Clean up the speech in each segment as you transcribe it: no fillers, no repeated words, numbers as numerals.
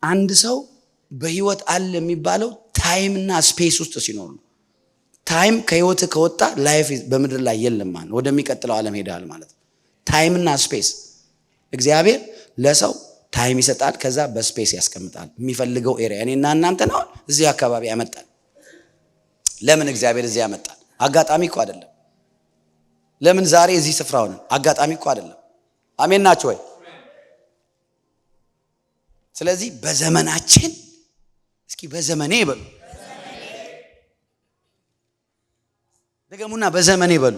አንድ ሰው በህይወት አለ የሚባለው ታይም እና ስፔስ ውስጥ ሲኖር ነው። ታይም ከህይወት ከወጣ ላይፍ በምድር ላይ የለም ማለት ወደሚቀጥለው ዓለም ሄዳል ማለት ነው። ታይም እና ስፔስ እግዚአብሔር ለሰው ታይም ይሰጣል፣ ከዛ በስፔስ ያስቀምጣል የሚፈልገው ኤሪያ። እኔና እናንተ ነው እዚህ አካባቢ ያመጣል። ለምን እግዚአብሔር እዚህ ያመጣል? አጋጣሚ እኮ አይደለም። ለምን ዛሬ እዚህ ስፍራ ሆነን? አጋጣሚ እኮ አይደለም። አሜን ናችሁ ወይ? ስለዚህ በዘመናችን እስኪ በዘመኔ በሉ፣ ደገሙና በዘመኔ በሉ።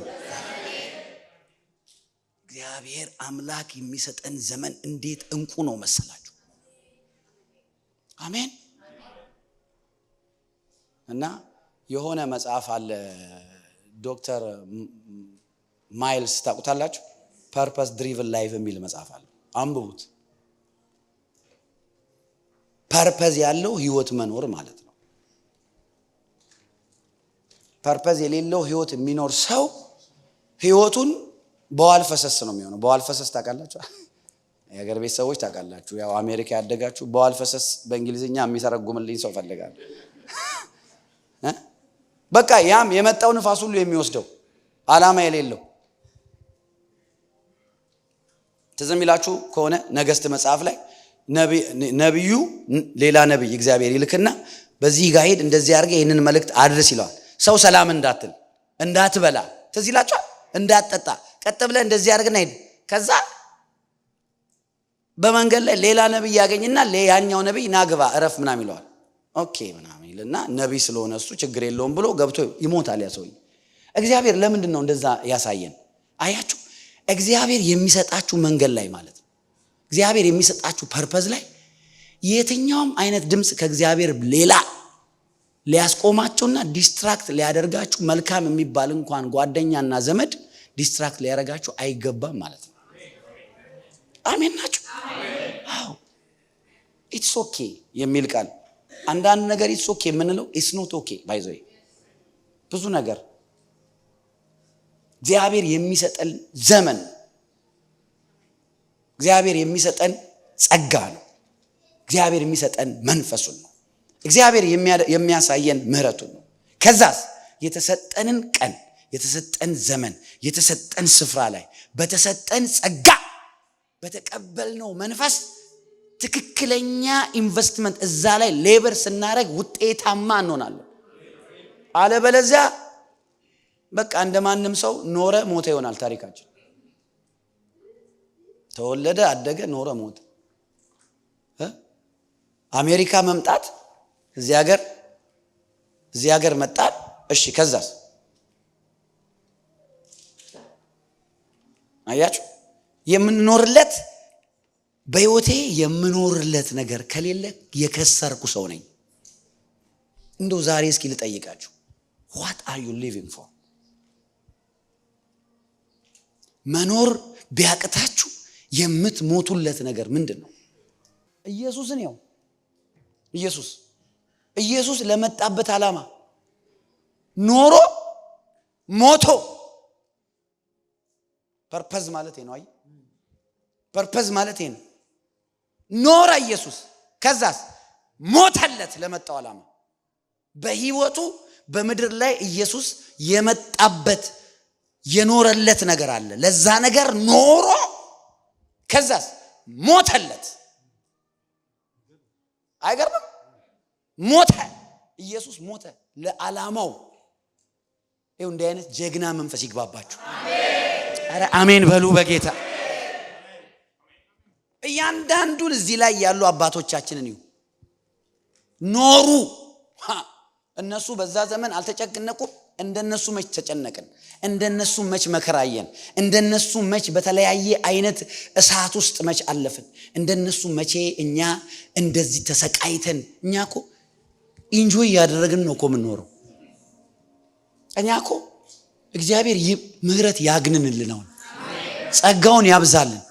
እግዚአብሔር አምላክ የሚሰጠን ዘመን እንዴት እንቁ ነው መሰላችሁ? አሜን። እና የሆነ መጽሐፍ አለ ዶክተር ማይልስ ታውቁታላችሁ? ፐርፐስ ድሪቭን ላይፍ የሚል መጽሐፍ አለ፣ አንብቡት። ፐርፐዝ ያለው ህይወት መኖር ማለት ነው። ፐርፐዝ የሌለው ህይወት የሚኖር ሰው ህይወቱን በዋል ፈሰስ ነው የሚሆነው። በዋል ፈሰስ ታውቃላችሁ? የሀገር ቤት ሰዎች ታውቃላችሁ። ያው አሜሪካ ያደጋችሁ በዋል ፈሰስ በእንግሊዝኛ የሚተረጉምልኝ ሰው ፈልጋለሁ። በቃ ያም የመጣው ንፋስ ሁሉ የሚወስደው ዓላማ የሌለው። ትዝ የሚላችሁ ከሆነ ነገሥት መጽሐፍ ላይ ነቢዩ ሌላ ነቢይ እግዚአብሔር ይልክና በዚህ ጋር ሄድ፣ እንደዚህ አድርገህ ይህንን መልእክት አድርስ ይለዋል። ሰው ሰላም እንዳትል፣ እንዳትበላ፣ ትዝ ይላችኋል፣ እንዳትጠጣ፣ ቀጥ ብለህ እንደዚህ አድርግና ሄድ። ከዛ በመንገድ ላይ ሌላ ነቢይ ያገኝና ያኛው ነቢይ ናግባ እረፍ ምናምን ይለዋል። ኦኬ ምናምን ይልና ነቢይ ስለሆነ እሱ ችግር የለውም ብሎ ገብቶ ይሞታል ያ ሰውዬ። እግዚአብሔር ለምንድን ነው እንደዛ ያሳየን? አያችሁ፣ እግዚአብሔር የሚሰጣችሁ መንገድ ላይ ማለት ነው፣ እግዚአብሔር የሚሰጣችሁ ፐርፐዝ ላይ የትኛውም አይነት ድምፅ ከእግዚአብሔር ሌላ ሊያስቆማቸውና ዲስትራክት ሊያደርጋችሁ መልካም የሚባል እንኳን ጓደኛና ዘመድ ዲስትራክት ሊያደርጋችሁ አይገባም ማለት ነው። አሜን ናችሁ? አዎ። ኢትስ ኦኬ የሚል ቃል አንዳንድ ነገር ኢትስ ኦኬ የምንለው ኢትስ ኖት ኦኬ ባይ ዘ ወይ። ብዙ ነገር እግዚአብሔር የሚሰጠን ዘመን፣ እግዚአብሔር የሚሰጠን ጸጋ ነው። እግዚአብሔር የሚሰጠን መንፈሱን ነው። እግዚአብሔር የሚያሳየን ምህረቱን ነው። ከዛስ የተሰጠንን ቀን፣ የተሰጠን ዘመን፣ የተሰጠን ስፍራ ላይ በተሰጠን ጸጋ በተቀበልነው መንፈስ ትክክለኛ ኢንቨስትመንት እዛ ላይ ሌበር ስናደርግ ውጤታማ እንሆናለን። አለበለዚያ በቃ እንደማንም ሰው ኖረ ሞተ ይሆናል ታሪካችን። ተወለደ፣ አደገ፣ ኖረ፣ ሞተ። አሜሪካ መምጣት እዚህ ሀገር መጣል፣ እሺ፣ ከዛስ? አያችሁ፣ የምንኖርለት በህይወቴ የምኖርለት ነገር ከሌለ የከሰርኩ ሰው ነኝ። እንደው ዛሬ እስኪ ልጠይቃችሁ፣ what are you living for? መኖር ቢያቅታችሁ የምትሞቱለት ነገር ምንድን ነው? ኢየሱስን ያው ኢየሱስ ለመጣበት ዓላማ ኖሮ ሞቶ ፐርፐዝ ማለት ነው። አይ ፐርፐዝ ማለት ነው። ኖረ ኢየሱስ፣ ከዛስ ሞተለት ለመጣው ዓላማ። በህይወቱ በምድር ላይ ኢየሱስ የመጣበት የኖረለት ነገር አለ። ለዛ ነገር ኖሮ ከዛስ ሞተለት። አይገርምም? ሞተ፣ ኢየሱስ ሞተ ለዓላማው። ይኸው እንዲህ አይነት ጀግና መንፈስ ይግባባችሁ። ኧረ አሜን በሉ በጌታ። እያንዳንዱን እዚህ ላይ ያሉ አባቶቻችንን ይሁ ኖሩ። እነሱ በዛ ዘመን አልተጨነቁም። እንደነሱ መች ተጨነቅን? እንደነሱ መች መከራየን? እንደነሱ መች በተለያየ አይነት እሳት ውስጥ መች አለፍን? እንደነሱ መቼ እኛ እንደዚህ ተሰቃይተን? እኛ እኮ ኢንጆይ ያደረግን ነው እኮ የምንኖረው። እኛ እኮ እግዚአብሔር ምህረት ያግንንልን፣ አሁን ጸጋውን ያብዛልን።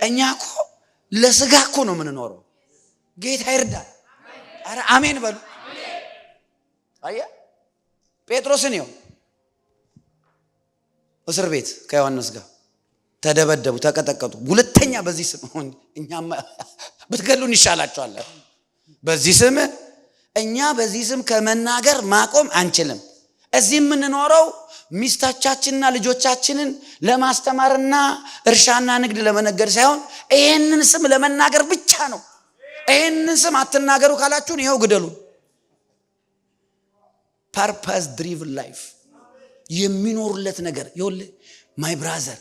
እኛ እኮ ለስጋ እኮ ነው የምንኖረው። ጌታ ይርዳል። ኧረ አሜን በሉ። አያ ጴጥሮስን ይኸው እስር ቤት ከዮሐንስ ጋር ተደበደቡ፣ ተቀጠቀጡ። ሁለተኛ በዚህ ስም እኛማ ብትገሉን ይሻላችኋል። በዚህ ስም እኛ በዚህ ስም ከመናገር ማቆም አንችልም። እዚህ የምንኖረው ሚስቶቻችንና ልጆቻችንን ለማስተማርና እርሻና ንግድ ለመነገድ ሳይሆን ይሄንን ስም ለመናገር ብቻ ነው። ይሄንን ስም አትናገሩ ካላችሁን ይሄው ግደሉ። ፐርፐስ ድሪቭን ላይፍ የሚኖሩለት ነገር ይኸውልህ ማይ ብራዘር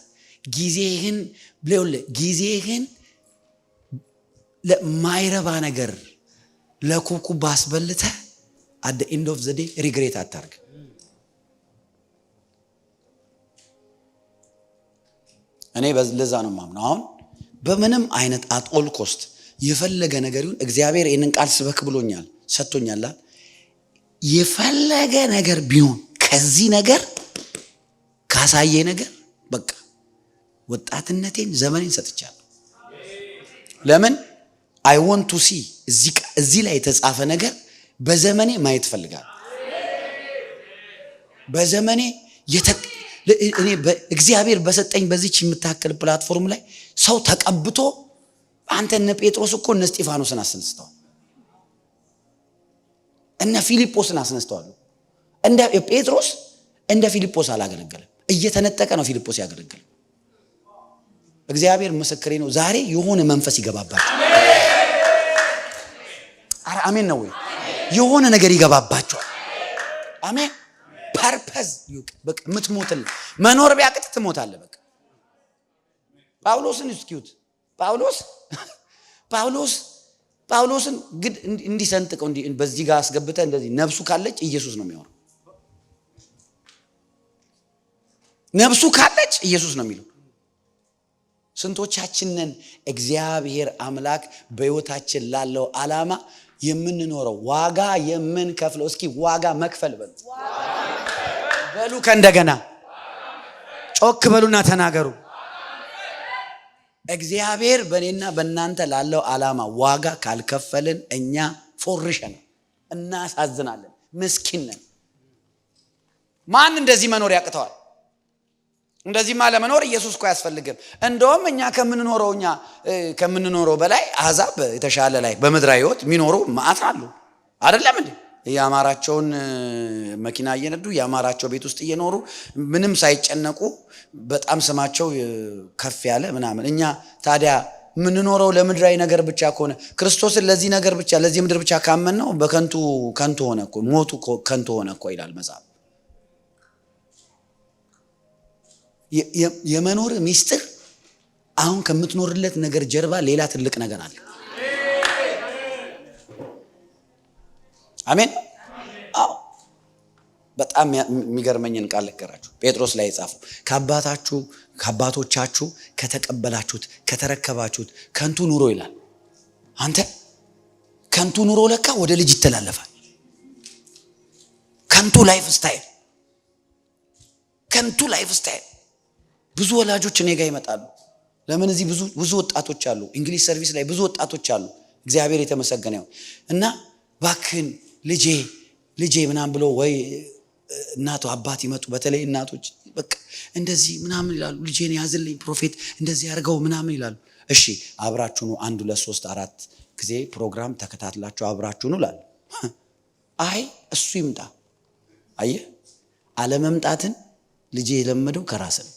ጊዜህን ለማይረባ ነገር ለኩኩ ባስበልተህ at the end of the day ሪግሬት አታርግ። እኔ ለዛ ነው ማምነው። አሁን በምንም አይነት አትኦል ኮስት የፈለገ ነገር ይሁን እግዚአብሔር ይህንን ቃል ስበክ ብሎኛል ሰጥቶኛል። የፈለገ ነገር ቢሆን ከዚህ ነገር ካሳየ ነገር በቃ ወጣትነቴን ዘመኔን ሰጥቻለሁ። ለምን I want to see እዚህ ላይ የተጻፈ ነገር በዘመኔ ማየት ፈልጋለሁ። በዘመኔ እኔ እግዚአብሔር በሰጠኝ በዚች የምታከል ፕላትፎርም ላይ ሰው ተቀብቶ አንተ እነ ጴጥሮስ እኮ እነ እስጢፋኖስን አስነስተዋል፣ እነ ፊልጶስን አስነስተዋል። እንደ ጴጥሮስ እንደ ፊልጶስ አላገለገለም። እየተነጠቀ ነው ፊልጶስ ያገለገለ። እግዚአብሔር ምስክሬ ነው። ዛሬ የሆነ መንፈስ ይገባባችሁ። አሜን ነው ወይ? የሆነ ነገር ይገባባችኋል። አሜን። ፐርፐዝ በቃ ምትሞትል መኖር ቢያቅት ትሞታለህ። በቃ ጳውሎስን እስኪዩት። ጳውሎስን ግድ እንዲሰንጥቀው በዚህ ጋር አስገብተህ እንደዚህ ነፍሱ ካለች ኢየሱስ ነው የሚሆነው። ነፍሱ ካለች ኢየሱስ ነው የሚለው። ስንቶቻችንን እግዚአብሔር አምላክ በሕይወታችን ላለው ዓላማ የምንኖረው ዋጋ የምንከፍለው? እስኪ ዋጋ መክፈል በሉ ከእንደገና ጮክ በሉና ተናገሩ። እግዚአብሔር በእኔና በእናንተ ላለው ዓላማ ዋጋ ካልከፈልን እኛ ፎርሸን እናሳዝናለን፣ ምስኪን ነን። ማን እንደዚህ መኖር ያቅተዋል? እንደዚህማ ለመኖር ኢየሱስ እኮ አያስፈልግም። እንደውም እኛ ከምንኖረው በላይ አሕዛብ የተሻለ ላይ በምድራዊ ሕይወት የሚኖሩ ማዕት አሉ። አይደለም እንዴ? ያማራቸውን መኪና እየነዱ ያማራቸው ቤት ውስጥ እየኖሩ ምንም ሳይጨነቁ በጣም ስማቸው ከፍ ያለ ምናምን። እኛ ታዲያ የምንኖረው ለምድራዊ ነገር ብቻ ከሆነ ክርስቶስን ለዚህ ነገር ብቻ ለዚህ ምድር ብቻ ካመን ነው በከንቱ ሆነ እኮ ሞቱ ከንቱ ሆነ እኮ ይላል መጽሐፍ። የመኖር ሚስጥር አሁን ከምትኖርለት ነገር ጀርባ ሌላ ትልቅ ነገር አለ። አሜን። አዎ በጣም የሚገርመኝን ቃል ልንገራችሁ። ጴጥሮስ ላይ የጻፈው ከአባቶቻችሁ ከተቀበላችሁት ከተረከባችሁት ከንቱ ኑሮ ይላል። አንተ ከንቱ ኑሮ ለካ ወደ ልጅ ይተላለፋል። ከንቱ ላይፍ ስታይል ብዙ ወላጆች እኔ ጋር ይመጣሉ። ለምን እዚህ ብዙ ወጣቶች አሉ፣ እንግሊዝ ሰርቪስ ላይ ብዙ ወጣቶች አሉ። እግዚአብሔር የተመሰገነ ይሁን እና ባክን ልጄ ምናምን ብሎ ወይ እናቱ አባት ይመጡ። በተለይ እናቶች በቃ እንደዚህ ምናምን ይላሉ፣ ልጄን ያዝልኝ ፕሮፌት እንደዚህ ያርገው ምናምን ይላሉ። እሺ አብራችሁ ነው 1 2 3 4 ጊዜ ፕሮግራም ተከታትላችሁ አብራችሁ ነው ይላሉ። አይ እሱ ይምጣ። አየህ አለመምጣትን ልጄ የለመደው ከራስ ነው።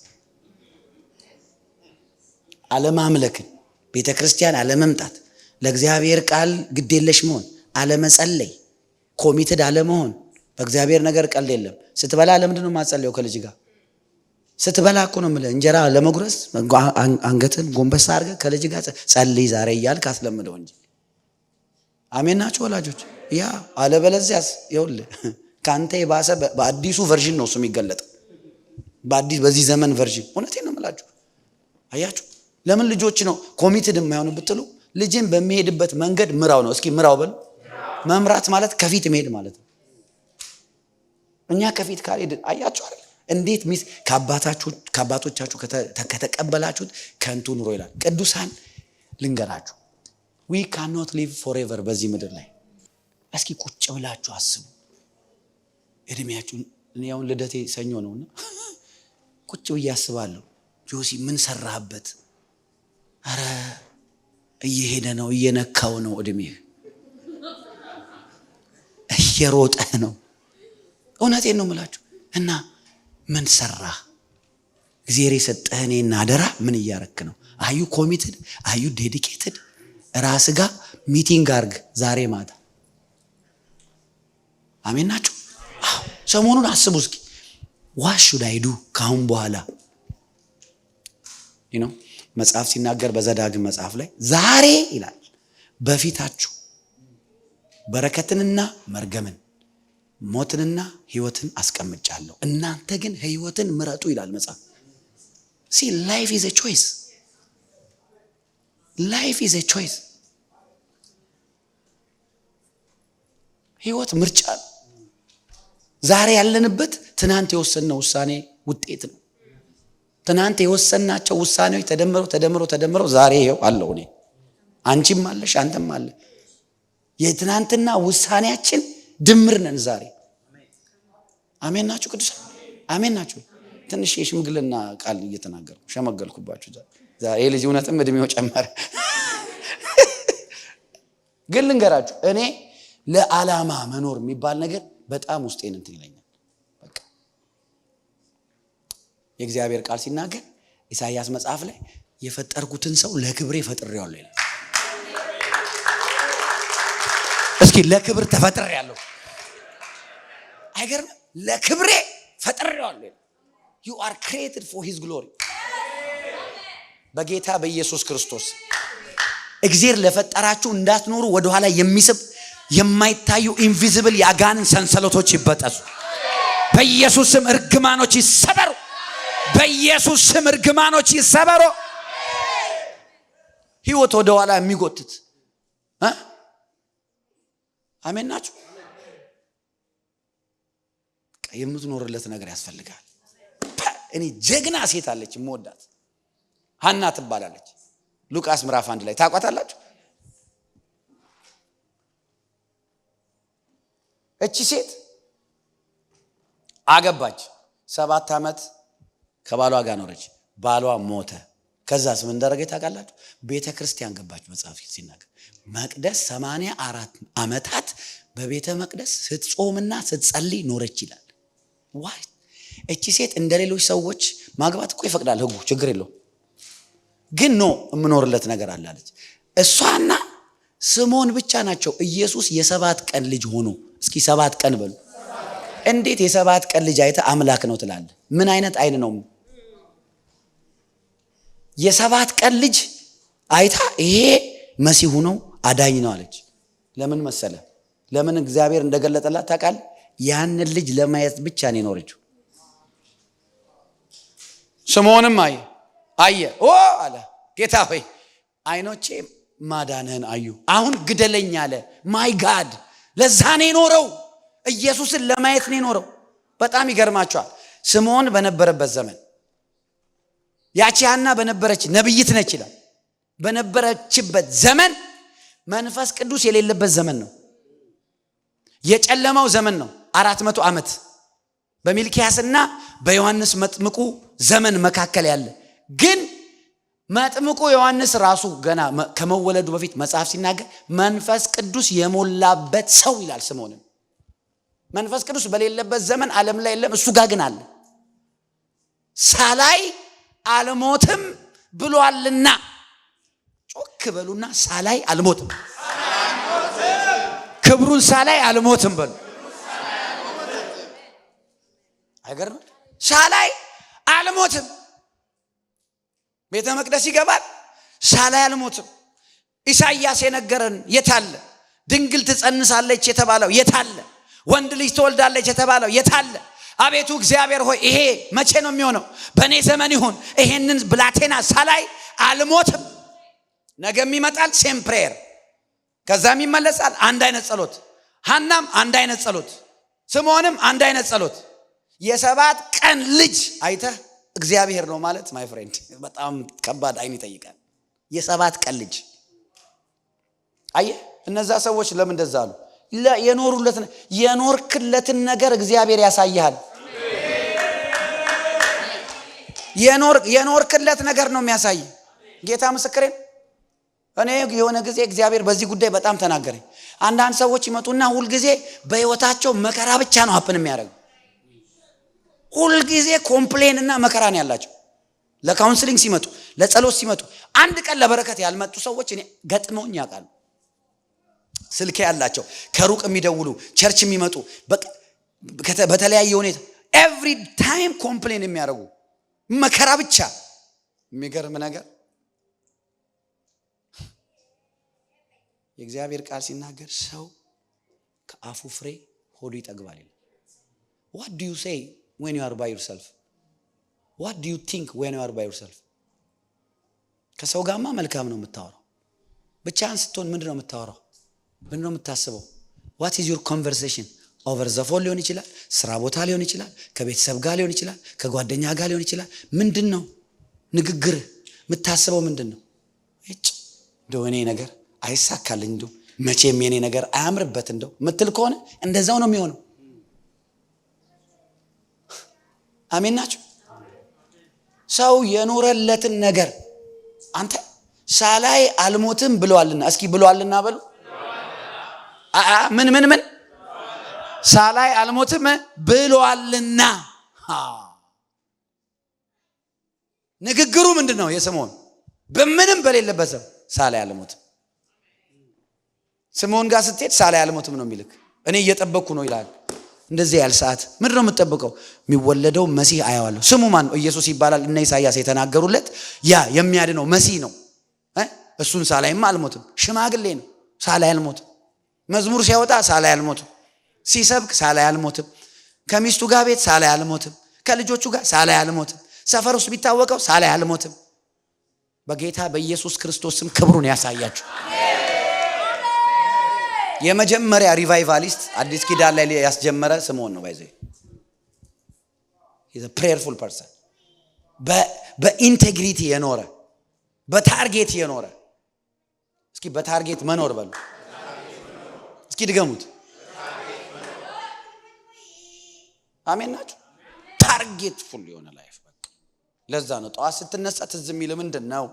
አለማምለክን፣ ቤተክርስቲያን አለመምጣት፣ ለእግዚአብሔር ቃል ግዴለሽ መሆን፣ አለመጸለይ፣ ኮሚትድ አለመሆን። በእግዚአብሔር ነገር ቀልድ የለም። ስትበላ ለምንድን ነው የማትጸልየው? ከልጅ ጋር ስትበላ እኮ ነው የምልህ። እንጀራ ለመጉረስ አንገትን ጎንበስ አድርገህ ከልጅ ጋር ጸልይ ዛሬ እያልክ አስለምደው እንጂ። አሜን ናቸው ወላጆች። ያ አለበለዚያስ ይኸውልህ ከአንተ የባሰ በአዲሱ ቨርዥን ነው እሱ የሚገለጠው። በዚህ ዘመን ቨርዥን። እውነቴን ነው የምላችሁ። አያችሁ ለምን ልጆች ነው ኮሚትድ የማይሆኑ ብትሉ፣ ልጅን በሚሄድበት መንገድ ምራው ነው። እስኪ ምራው በሉ። መምራት ማለት ከፊት መሄድ ማለት ነው። እኛ ከፊት ካልሄድን አያችሁ አይደል እንዴት ከአባቶቻችሁ ከተቀበላችሁት ከንቱ ኑሮ ይላል። ቅዱሳን ልንገራችሁ፣ we cannot live forever በዚህ ምድር ላይ። እስኪ ቁጭ ብላችሁ አስቡ። እድሜያችሁን እኔ አሁን ልደቴ ሰኞ ነውና ቁጭ ብዬ አስባለሁ። ጆሲ ምን ሰራህበት? አረ እየሄደ ነው እየነካው ነው እድሜህ። እየሮጠህ ነው። እውነቴን ነው የምላችሁ። እና ምን ሰራህ? እግዚአብሔር የሰጠህን አደራ ምን እያረክ ነው? አዩ ኮሚትድ? አዩ ዴዲኬትድ? ራስ ጋር ሚቲንግ አርግ ዛሬ ማታ። አሜን ናችሁ? ሰሞኑን አስቡ እስኪ ዋት ሹድ አይ ዱ ካሁን በኋላ መጽሐፍ ሲናገር በዘዳግም መጽሐፍ ላይ ዛሬ ይላል በፊታችሁ በረከትንና መርገምን ሞትንና ሕይወትን አስቀምጫለሁ፣ እናንተ ግን ሕይወትን ምረጡ ይላል መጽሐፍ። ሲ ላይፍ ኢዝ ኤ ቾይስ። ላይፍ ኢዝ ኤ ቾይስ። ሕይወት ምርጫ ነው። ዛሬ ያለንበት ትናንት የወሰንነው ውሳኔ ውጤት ነው። ትናንት የወሰናቸው ውሳኔዎች ተደምረው ዛሬ ይኸው አለው። እኔ አንቺም አለሽ አንተም አለ። የትናንትና ውሳኔያችን ድምር ነን ዛሬ። አሜን ናችሁ ቅዱሳን? አሜን ናችሁ? ትንሽ የሽምግልና ቃል እየተናገርኩ ሸመገልኩባችሁ ዛሬ። ልጅ እውነትም እድሜው ጨመረ። ግን ልንገራችሁ እኔ ለዓላማ መኖር የሚባል ነገር በጣም ውስጤን እንትን ይለኛል። በቃ የእግዚአብሔር ቃል ሲናገር ኢሳይያስ መጽሐፍ ላይ የፈጠርኩትን ሰው ለክብሬ ፈጥሬዋለሁ ይላል። እስኪ ለክብር ተፈጥሬያለሁ። አይገርም? ለክብሬ ፈጥሬዋለሁ ይላል። you are created for his glory። በጌታ በኢየሱስ ክርስቶስ እግዚአብሔር ለፈጠራችሁ እንዳትኖሩ ወደኋላ የሚስብ የማይታዩ ኢንቪዚብል የአጋንንት ሰንሰለቶች ይበጠሱ በኢየሱስ ስም። እርግማኖች ይሰበሩ በኢየሱስ ስም። እርግማኖች ይሰበሩ። ሕይወት ወደኋላ የሚጎትት አሜን ናችሁ? የምትኖርለት ነገር ያስፈልጋል። እኔ ጀግና ሴት አለች የምወዳት ሐና ትባላለች። ሉቃስ ምዕራፍ 1 ላይ ታውቋታላችሁ? እቺ ሴት አገባች። 7 ዓመት ከባሏ ጋር ኖረች። ባሏ ሞተ። ከዛስ ምን እንዳደረገ ታውቃላችሁ? ቤተ ክርስቲያን ገባች። መጽሐፍ ሲናገር መቅደስ 84 ዓመታት በቤተ መቅደስ ስትጾምና ስትጸልይ ኖረች ይላል። ዋይ እቺ ሴት እንደሌሎች ሰዎች ማግባት እኮ ይፈቅዳል ሕጉ፣ ችግር የለውም። ግን የምኖርለት ነገር አላለች። እሷና ስምዖን ብቻ ናቸው ኢየሱስ የ7 ቀን ልጅ ሆኖ። እስኪ 7 ቀን በሉ። እንዴት የ7 ቀን ልጅ አይተ አምላክ ነው ትላለህ? ምን አይነት አይን ነው? የ7 ቀን ልጅ አይታ ይሄ መሲሁ ነው አዳኝ ነው አለች። ለምን መሰለ? ለምን እግዚአብሔር እንደገለጠላት ታውቃለህ? ያንን ልጅ ለማየት ብቻ ነው የኖረችው። ስምዖንም አየ አለ ጌታ ሆይ አይኖቼ ማዳንህን አዩ፣ አሁን ግደለኝ አለ። ማይ ጋድ ለዛ ነው የኖረው። ኢየሱስን ለማየት ነው የኖረው። በጣም ይገርማቸዋል። ስምዖን በነበረበት ዘመን ያቺ ሐና በነበረች ነብይት ነች ይላል። በነበረችበት ዘመን መንፈስ ቅዱስ የሌለበት ዘመን ነው። የጨለማው ዘመን ነው። 400 ዓመት በሚልኪያስና በዮሐንስ መጥምቁ ዘመን መካከል ያለ። ግን መጥምቁ ዮሐንስ ራሱ ገና ከመወለዱ በፊት መጽሐፍ ሲናገር መንፈስ ቅዱስ የሞላበት ሰው ይላል ስምዖንን። መንፈስ ቅዱስ በሌለበት ዘመን ዓለም ላይ የለም፣ እሱ ጋር ግን አለ። ሳላይ አልሞትም ብሏልና ጮክ በሉና ሳላይ አልሞትም፣ ክብሩን ሳላይ አልሞትም በሉ። አይገርም? ሳላይ አልሞትም። ቤተ መቅደስ ይገባል፣ ሳላይ አልሞትም። ኢሳይያስ የነገረን የታለ? ድንግል ትጸንሳለች የተባለው የታለ? ወንድ ልጅ ትወልዳለች የተባለው የታለ? አቤቱ እግዚአብሔር ሆይ ይሄ መቼ ነው የሚሆነው? በእኔ ዘመን ይሁን። ይሄንን ብላቴና ሳላይ አልሞትም። ነገም ይመጣል፣ ሴም ፕሬየር፣ ከዛም ይመለሳል። አንድ አይነት ጸሎት። ሐናም አንድ አይነት ጸሎት፣ ስምዖንም አንድ አይነት ጸሎት። የ7 ቀን ልጅ አይተህ እግዚአብሔር ነው ማለት ማይ ፍሬንድ በጣም ከባድ አይን ይጠይቃል። የ7 ቀን ልጅ አየህ። እነዛ ሰዎች ለምን እንደዛ አሉ? የኖርክለትን ነገር እግዚአብሔር ያሳይሃል። የኖርክለት ነገር ነው የሚያሳይ። ጌታ ምስክሬን። እኔ የሆነ ጊዜ እግዚአብሔር በዚህ ጉዳይ በጣም ተናገረኝ። አንዳንድ ሰዎች ይመጡና ሁልጊዜ በህይወታቸው መከራ ብቻ ነው ሀፕን የሚያደርገው። ሁልጊዜ ኮምፕሌን እና መከራ ነው ያላቸው። ለካውንስሊንግ ሲመጡ፣ ለጸሎት ሲመጡ፣ አንድ ቀን ለበረከት ያልመጡ ሰዎች እኔ ገጥመውኝ ያውቃሉ። ስልክ ያላቸው ከሩቅ የሚደውሉ ቸርች የሚመጡ በተለያየ ሁኔታ ኤቭሪ ታይም ኮምፕሌን የሚያደርጉ መከራ ብቻ። የሚገርም ነገር የእግዚአብሔር ቃል ሲናገር ሰው ከአፉ ፍሬ ሆዱ ይጠግባል ይላል። what do you say when you are by yourself? what do you think when you are by yourself? ከሰው ጋርማ መልካም ነው የምታወራው። ብቻህን ስትሆን ምንድነው የምታወራው? ምንድነው የምታስበው? what is your conversation? over the phone ሊሆን ይችላል፣ ስራ ቦታ ሊሆን ይችላል፣ ከቤተሰብ ጋር ሊሆን ይችላል፣ ከጓደኛ ጋር ሊሆን ይችላል። ምንድነው ንግግር? የምታስበው ምንድነው? እንደው እኔ ነገር አይሳካልኝ፣ እንደው መቼም የኔ ነገር አያምርበት እንደው ምትል ከሆነ እንደዛው ነው የሚሆነው። አሜን ናችሁ? ሰው የኖረለትን ነገር አንተ ሳላይ አልሞትም ብለዋልና፣ እስኪ ብለዋልና በሉ። ምን ሳላይ አልሞትም ብለዋልና። ንግግሩ ምንድነው? የስምዖን በምንም በሌለበት ሰው ሳላይ አልሞትም። ስምዖን ጋር ስትሄድ ሳላይ አልሞትም ነው የሚልክ። እኔ እየጠበቅኩ ነው ይላል። እንደዚህ ያለ ሰዓት ምንድነው የምትጠብቀው? የሚወለደው መሲህ አያዋለሁ። ስሙ ማን ነው? ኢየሱስ ይባላል። እነ ኢሳይያስ የተናገሩለት ያ የሚያድነው መሲህ ነው። እሱን ሳላይማ አልሞትም። ሽማግሌ ነው፣ ሳላይ አልሞትም። መዝሙር ሲያወጣ ሳላይ አልሞትም። ሲሰብክ ሳላይ አልሞትም። ከሚስቱ ጋር ቤት ሳላይ አልሞትም። ከልጆቹ ጋር ሳላይ አልሞትም። ሰፈር ውስጥ ቢታወቀው ሳላይ አልሞትም። በጌታ በኢየሱስ ክርስቶስ ስም ክብሩን ያሳያችሁ። የመጀመሪያ ሪቫይቫሊስት አዲስ ኪዳን ላይ ያስጀመረ ስምዖን ነው። ባይዘይ he's a prayerful person። በኢንቴግሪቲ የኖረ በታርጌት የኖረ። እስኪ በታርጌት መኖር በሉ። እስኪ ድገሙት። አሜን ናችሁ? ታርጌት ፉል የሆነ ላይፍ በቃ። ለዛ ነው ጠዋት ስትነሳ ትዝ የሚል ምንድነው?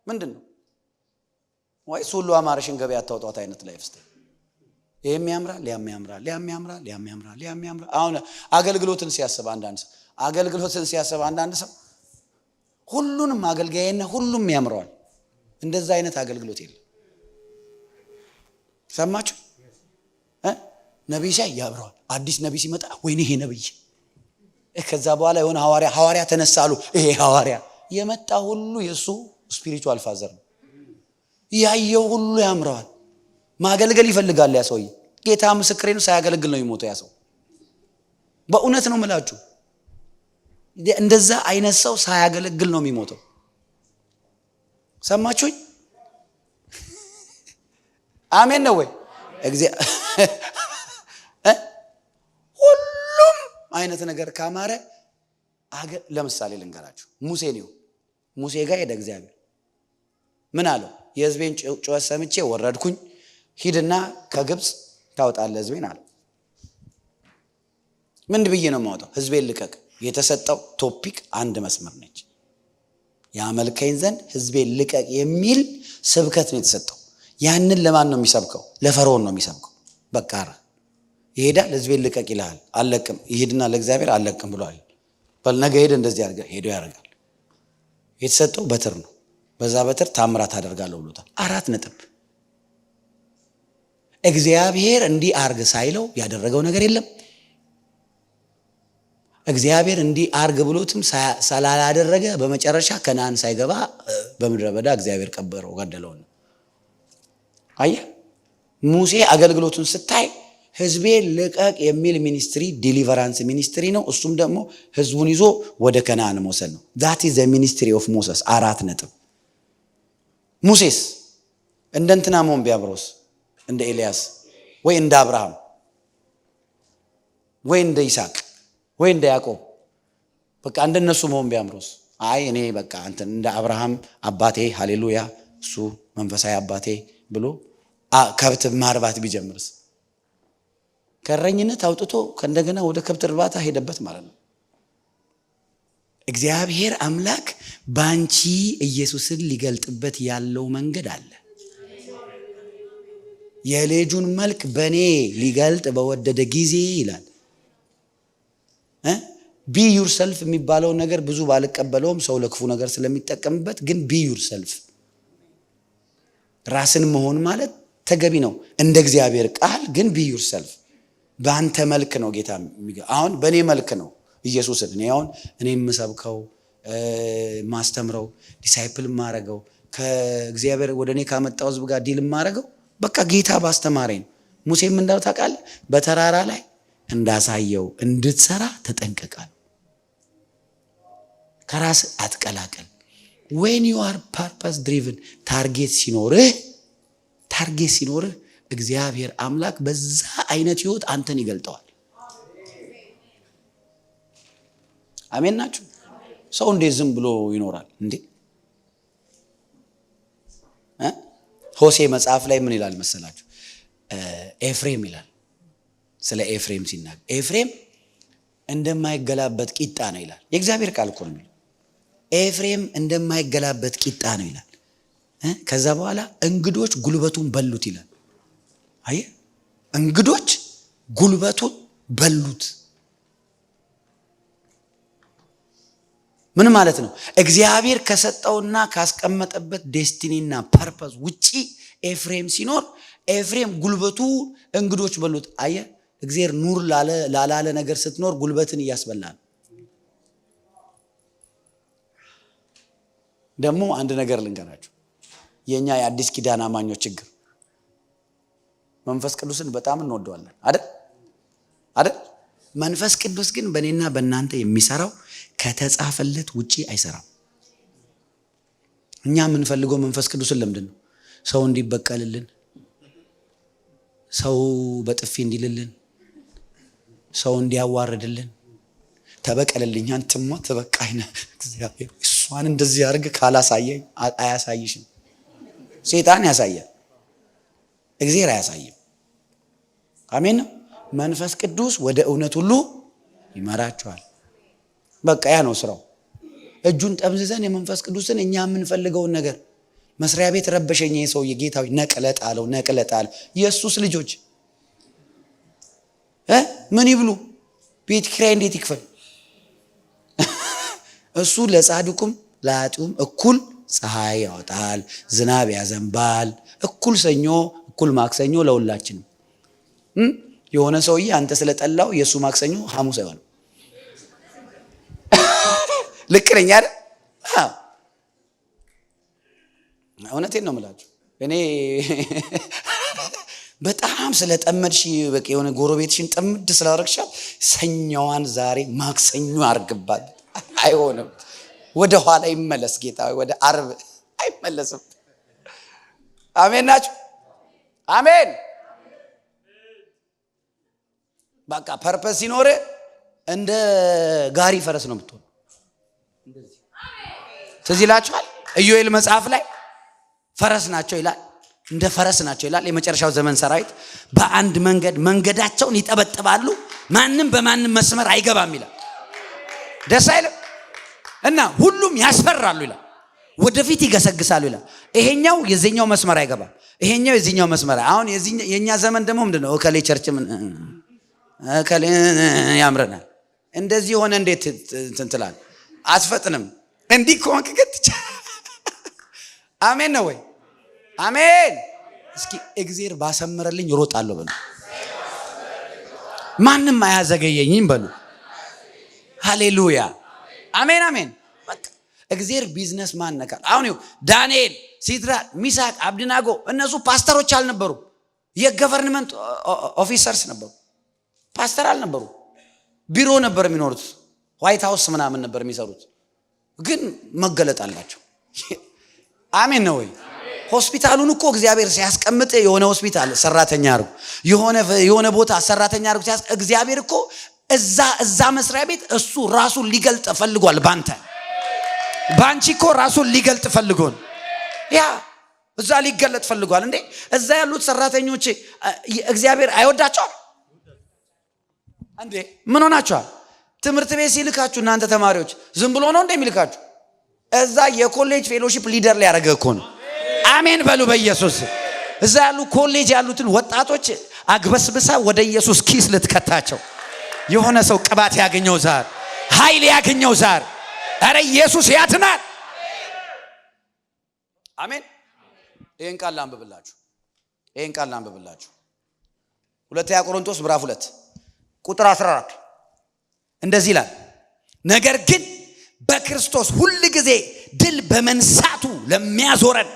ምንድነው? ወይስ ሁሉ አማረሽን ገበያ አታውጣት አይነት ላይፍ ስታይል። ይሄም ያምራል፣ ያም ያምራል፣ ያም ያምራል፣ ያም ያምራል፣ ያም ያምራል። አሁን አገልግሎትን ሲያስብ አንዳንድ ሰው ሁሉንም አገልጋይና ሁሉም ያምራል። እንደዛ አይነት አገልግሎት የለም። ሰማችሁ? ነብይ ሳይ ያብራል። አዲስ ነብይ ሲመጣ ወይኔ ይሄ ነብይ። ከዛ በኋላ የሆነ ሐዋርያ ተነሳሉ። ይሄ ሐዋርያ የመጣ ሁሉ የሱ ስፒሪቹዋል ፋዘር ነው። ያየው ሁሉ ያምራል። ማገልገል ይፈልጋል ያ ሰውዬ። ጌታ ምስክሬ ነው፣ ሳያገለግል ነው የሚሞተው ያ ሰው። በእውነት ነው የምላችሁ። እንደዛ አይነት ሰው ሳያገለግል ነው የሚሞተው። ሰማችሁኝ? አሜን ነው ወይ? ሁሉም አይነት ነገር ካማረ ለምሳሌ ልንገራችሁ። ሙሴ ጋር ሄደ እግዚአብሔር። ምን አለው? የሕዝቤን ጩኸት ሰምቼ ወረድኩኝ፣ ሂድና ከግብፅ ታወጣለህ ሕዝቤን አለ። ምን ብዬ ነው የማወጣው? ሕዝቤን ልቀቅ። የተሰጠው ቶፒክ አንድ መስመር ነች። ያመልከኝ ዘንድ ሕዝቤን ልቀቅ የሚል ስብከት ነው የተሰጠው። ያንን ለማን ነው የሚሰብከው? ለፈርዖን ነው የሚሰብከው። በቃ ይሄዳል፣ ሕዝቤን ልቀቅ ይልሃል። አለቅም። ይሄድና ለእግዚአብሔር አለቅም ብሏል። በል ነገ ሄደ፣ እንደዚህ ያደርጋል። ሄዶ ያደርጋል። የተሰጠው በትር ነው። በዛ በትር ታምራት አደርጋለሁ ብሎታል። 4 ነጥብ። እግዚአብሔር እንዲህ አርግ ሳይለው ያደረገው ነገር የለም። እግዚአብሔር እንዲህ አርግ ብሎትም ስላላደረገ በመጨረሻ ከነዓን ሳይገባ በምድረ በዳ እግዚአብሔር ቀበረው፣ ገደለው። አየህ፣ ሙሴ አገልግሎቱን ስታይ ሕዝቤ ልቀቅ የሚል ሚኒስትሪ ዲሊቨራንስ ሚኒስትሪ ነው። እሱም ደግሞ ሕዝቡን ይዞ ወደ ከነዓን መውሰድ ነው። that is the ministry of Moses። 4 ነጥብ። ሙሴስ እንደ እንትና መሆን ቢያምሮስ? እንደ ኤልያስ ወይ እንደ አብርሃም ወይ እንደ ይስሐቅ ወይ እንደ ያዕቆብ በቃ እንደነሱ መሆን ቢያምሮስ? አይ እኔ በቃ እንትን እንደ አብርሃም አባቴ ሃሌሉያ እሱ መንፈሳዊ አባቴ ብሎ ከብት ማርባት ቢጀምርስ? ከረኝነት አውጥቶ ከእንደገና ወደ ከብት እርባታ ሄደበት ማለት ነው። እግዚአብሔር አምላክ ባንቺ ኢየሱስን ሊገልጥበት ያለው መንገድ አለ። የልጁን መልክ በእኔ ሊገልጥ በወደደ ጊዜ ይላል። ቢ ዩርሰልፍ የሚባለውን ነገር ብዙ ባልቀበለውም ሰው ለክፉ ነገር ስለሚጠቀምበት፣ ግን ቢ ዩርሰልፍ ራስን መሆን ማለት ተገቢ ነው እንደ እግዚአብሔር ቃል። ግን ቢ ዩርሰልፍ በአንተ መልክ ነው ጌታ። አሁን በእኔ መልክ ነው ኢየሱስን እኔ የምሰብከው ማስተምረው ዲሳይፕል ማረገው ከእግዚአብሔር ወደ እኔ ካመጣው ህዝብ ጋር ዲል ማረገው በቃ ጌታ ባስተማረኝ ነው። ሙሴም እንዳው ታውቃለህ በተራራ ላይ እንዳሳየው እንድትሰራ ተጠንቀቃል። ከራስ አትቀላቀል። when you are purpose driven ታርጌት ሲኖርህ እግዚአብሔር አምላክ በዛ አይነት ህይወት አንተን ይገልጠዋል። አሜን ናችሁ? ሰው እንዴት ዝም ብሎ ይኖራል እንዴ? ሆሴ መጽሐፍ ላይ ምን ይላል መሰላችሁ? ኤፍሬም ይላል ስለ ኤፍሬም ሲናገር፣ ኤፍሬም እንደማይገላበት ቂጣ ነው ይላል። የእግዚአብሔር ቃል እኮ ነው። ኤፍሬም እንደማይገላበት ቂጣ ነው ይላል። ከዛ በኋላ እንግዶች ጉልበቱን በሉት ይላል። አየህ፣ እንግዶች ጉልበቱን በሉት። ምን ማለት ነው? እግዚአብሔር ከሰጠውና ካስቀመጠበት ዴስቲኒና ፐርፐስ ውጪ ኤፍሬም ሲኖር ኤፍሬም ጉልበቱ እንግዶች በሉት። አየህ፣ እግዚአብሔር ኑር ላላለ ነገር ስትኖር ጉልበትን እያስበላል። ደግሞ አንድ ነገር ልንገራችሁ፣ የኛ የአዲስ ኪዳን አማኞች ችግር መንፈስ ቅዱስን በጣም እንወደዋለን አይደል? መንፈስ ቅዱስ ግን በእኔና በእናንተ የሚሰራው ከተጻፈለት ውጪ አይሰራም። እኛ የምንፈልገው መንፈስ ቅዱስን ለምንድን ነው? ሰው እንዲበቀልልን፣ ሰው በጥፊ እንዲልልን፣ ሰው እንዲያዋርድልን። ተበቀልልኝ አንተማ ተበቃይነ እግዚአብሔር እሷን እንደዚህ ያርግ ካላሳየኝ አያሳይሽም። ሰይጣን ያሳያል፣ እግዚአብሔር አያሳይም። አሜን ነው። መንፈስ ቅዱስ ወደ እውነት ሁሉ ይመራቸዋል። በቃ ያ ነው ስራው። እጁን ጠምዝዘን የመንፈስ ቅዱስን እኛ የምንፈልገውን ነገር መስሪያ ቤት ረበሸኝ ይሄ ሰውዬ ጌታዊ ነቅለጣለው። የኢየሱስ ልጆች ምን ይብሉ? ቤት ኪራይ እንዴት ይክፈል? እሱ ለጻድቁም ለኃጥኡም እኩል ፀሐይ ያወጣል፣ ዝናብ ያዘንባል፣ እኩል ሰኞ እኩል ማክሰኞ ለሁላችንም። የሆነ ሰውዬ አንተ ስለጠላው የሱ ማክሰኞ ሐሙስ አይሆንም። ልክ ነኝ አይደል? እውነቴን ነው የምላችሁ። እኔ በጣም ስለጠመድሽ በቃ የሆነ ጎረቤትሽን ጠምድ ስላደረግሻት ሰኞዋን ዛሬ ማክሰኞ አርግባት። አይሆንም። ወደ ኋላ ይመለስ ጌታ፣ ወደ አርብ አይመለስም። አሜን ናችሁ? አሜን። በቃ ፐርፐስ ሲኖር እንደ ጋሪ ፈረስ ነው የምትሆን። ትዝ ይላችኋል ኢዮኤል መጽሐፍ ላይ ፈረስ ናቸው ይላል፣ እንደ ፈረስ ናቸው ይላል። የመጨረሻው ዘመን ሰራዊት በአንድ መንገዳቸውን ይጠበጥባሉ፣ ማንም በማንም መስመር አይገባም ይላል። ደስ አይልም? እና ሁሉም ያስፈራሉ ይላል፣ ወደፊት ይገሰግሳሉ ይላል። ይሄኛው የዚህኛው መስመር አይገባም፣ ይሄኛው የዚህኛው መስመር። አሁን የኛ ዘመን ደግሞ ምንድነው? እከሌ ቸርች ምን እከሌ ያምረናል፣ እንደዚህ ሆነ እንዴት እንትላል አትፈጥንም። እንዲህ ከሆንክ ግን አሜን ነው ወይ? አሜን። እስኪ እግዚአብሔር ባሰመረልኝ ሮጣለሁ በሉ፣ ማንም አያዘገየኝም በሉ። ሃሌሉያ አሜን አሜን። በቃ እግዚአብሔር ቢዝነስ ማን ነካል? አሁን ይኸው ዳንኤል፣ ሲድራቅ፣ ሚሳቅ፣ አብድናጎ እነሱ ፓስተሮች አልነበሩ፣ የገቨርንመንት ኦፊሰርስ ነበሩ። ፓስተር አልነበሩ፣ ቢሮ ነበር የሚኖሩት፣ ዋይት ሃውስ ምናምን ነበር የሚሰሩት፣ ግን መገለጥ አላቸው። አሜን ነው ወይ? ሆስፒታሉን እኮ እግዚአብሔር ሲያስቀምጥ የሆነ ሆስፒታል ሰራተኛ አርጉ፣ የሆነ ቦታ ሰራተኛ አርጉ ሲያስ እግዚአብሔር እኮ እዛ መስሪያ ቤት እሱ ራሱን ሊገልጥ ፈልጓል። ባንቺ እኮ ራሱን ሊገልጥ ፈልጓል። ያ እዛ ሊገለጥ ፈልጓል። እንዴ እዛ ያሉት ሰራተኞች እግዚአብሔር አይወዳቸውም እንዴ? ምን ሆናችኋል? ትምህርት ቤት ሲልካችሁ እናንተ ተማሪዎች ዝም ብሎ ነው እንደሚልካችሁ? እዛ የኮሌጅ ፌሎሺፕ ሊደር ላይ ያደረገ እኮ ነው። አሜን በሉ በኢየሱስ። እዛ ያሉ ኮሌጅ ያሉትን ወጣቶች አግበስብሳ ወደ ኢየሱስ ኪስ ልትከታቸው። የሆነ ሰው ቅባት ያገኘው ዛር፣ ኃይል ያገኘው ዛር። አረ ኢየሱስ ያድናል። አሜን። ይሄን ቃል ላንብብላችሁ። ሁለተኛ ቆሮንቶስ ምዕራፍ 2 ቁጥር 14 እንደዚህ ይላል፣ ነገር ግን በክርስቶስ ሁል ጊዜ ድል በመንሳቱ ለሚያዞረን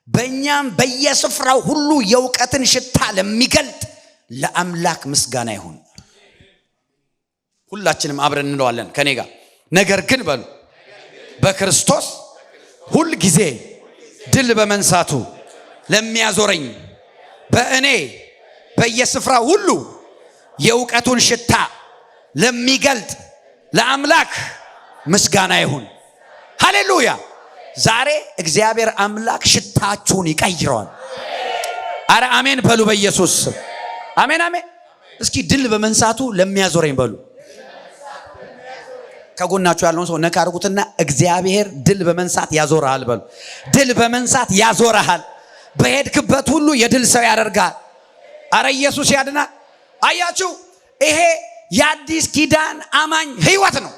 በእኛም በየስፍራው ሁሉ የእውቀትን ሽታ ለሚገልጥ ለአምላክ ምስጋና ይሁን። ሁላችንም አብረን እንለዋለን ከኔ ጋር። ነገር ግን በሉ በክርስቶስ ሁል ጊዜ ድል በመንሳቱ ለሚያዞረኝ በእኔ በየስፍራው ሁሉ የእውቀቱን ሽታ ለሚገልጥ ለአምላክ ምስጋና ይሁን። ሃሌሉያ። ዛሬ እግዚአብሔር አምላክ ሽታችሁን ይቀይረዋል። አረ አሜን በሉ በኢየሱስ ስም። አሜን አሜን። እስኪ ድል በመንሳቱ ለሚያዞረኝ በሉ። ከጎናችሁ ያለውን ሰው ነካ አድርጉትና እግዚአብሔር ድል በመንሳት ያዞርሃል በሉ። ድል በመንሳት ያዞርሃል። በሄድክበት ሁሉ የድል ሰው ያደርጋል። አረ ኢየሱስ ያድናል። አያችሁ፣ ይሄ የአዲስ ኪዳን አማኝ ህይወት ነው።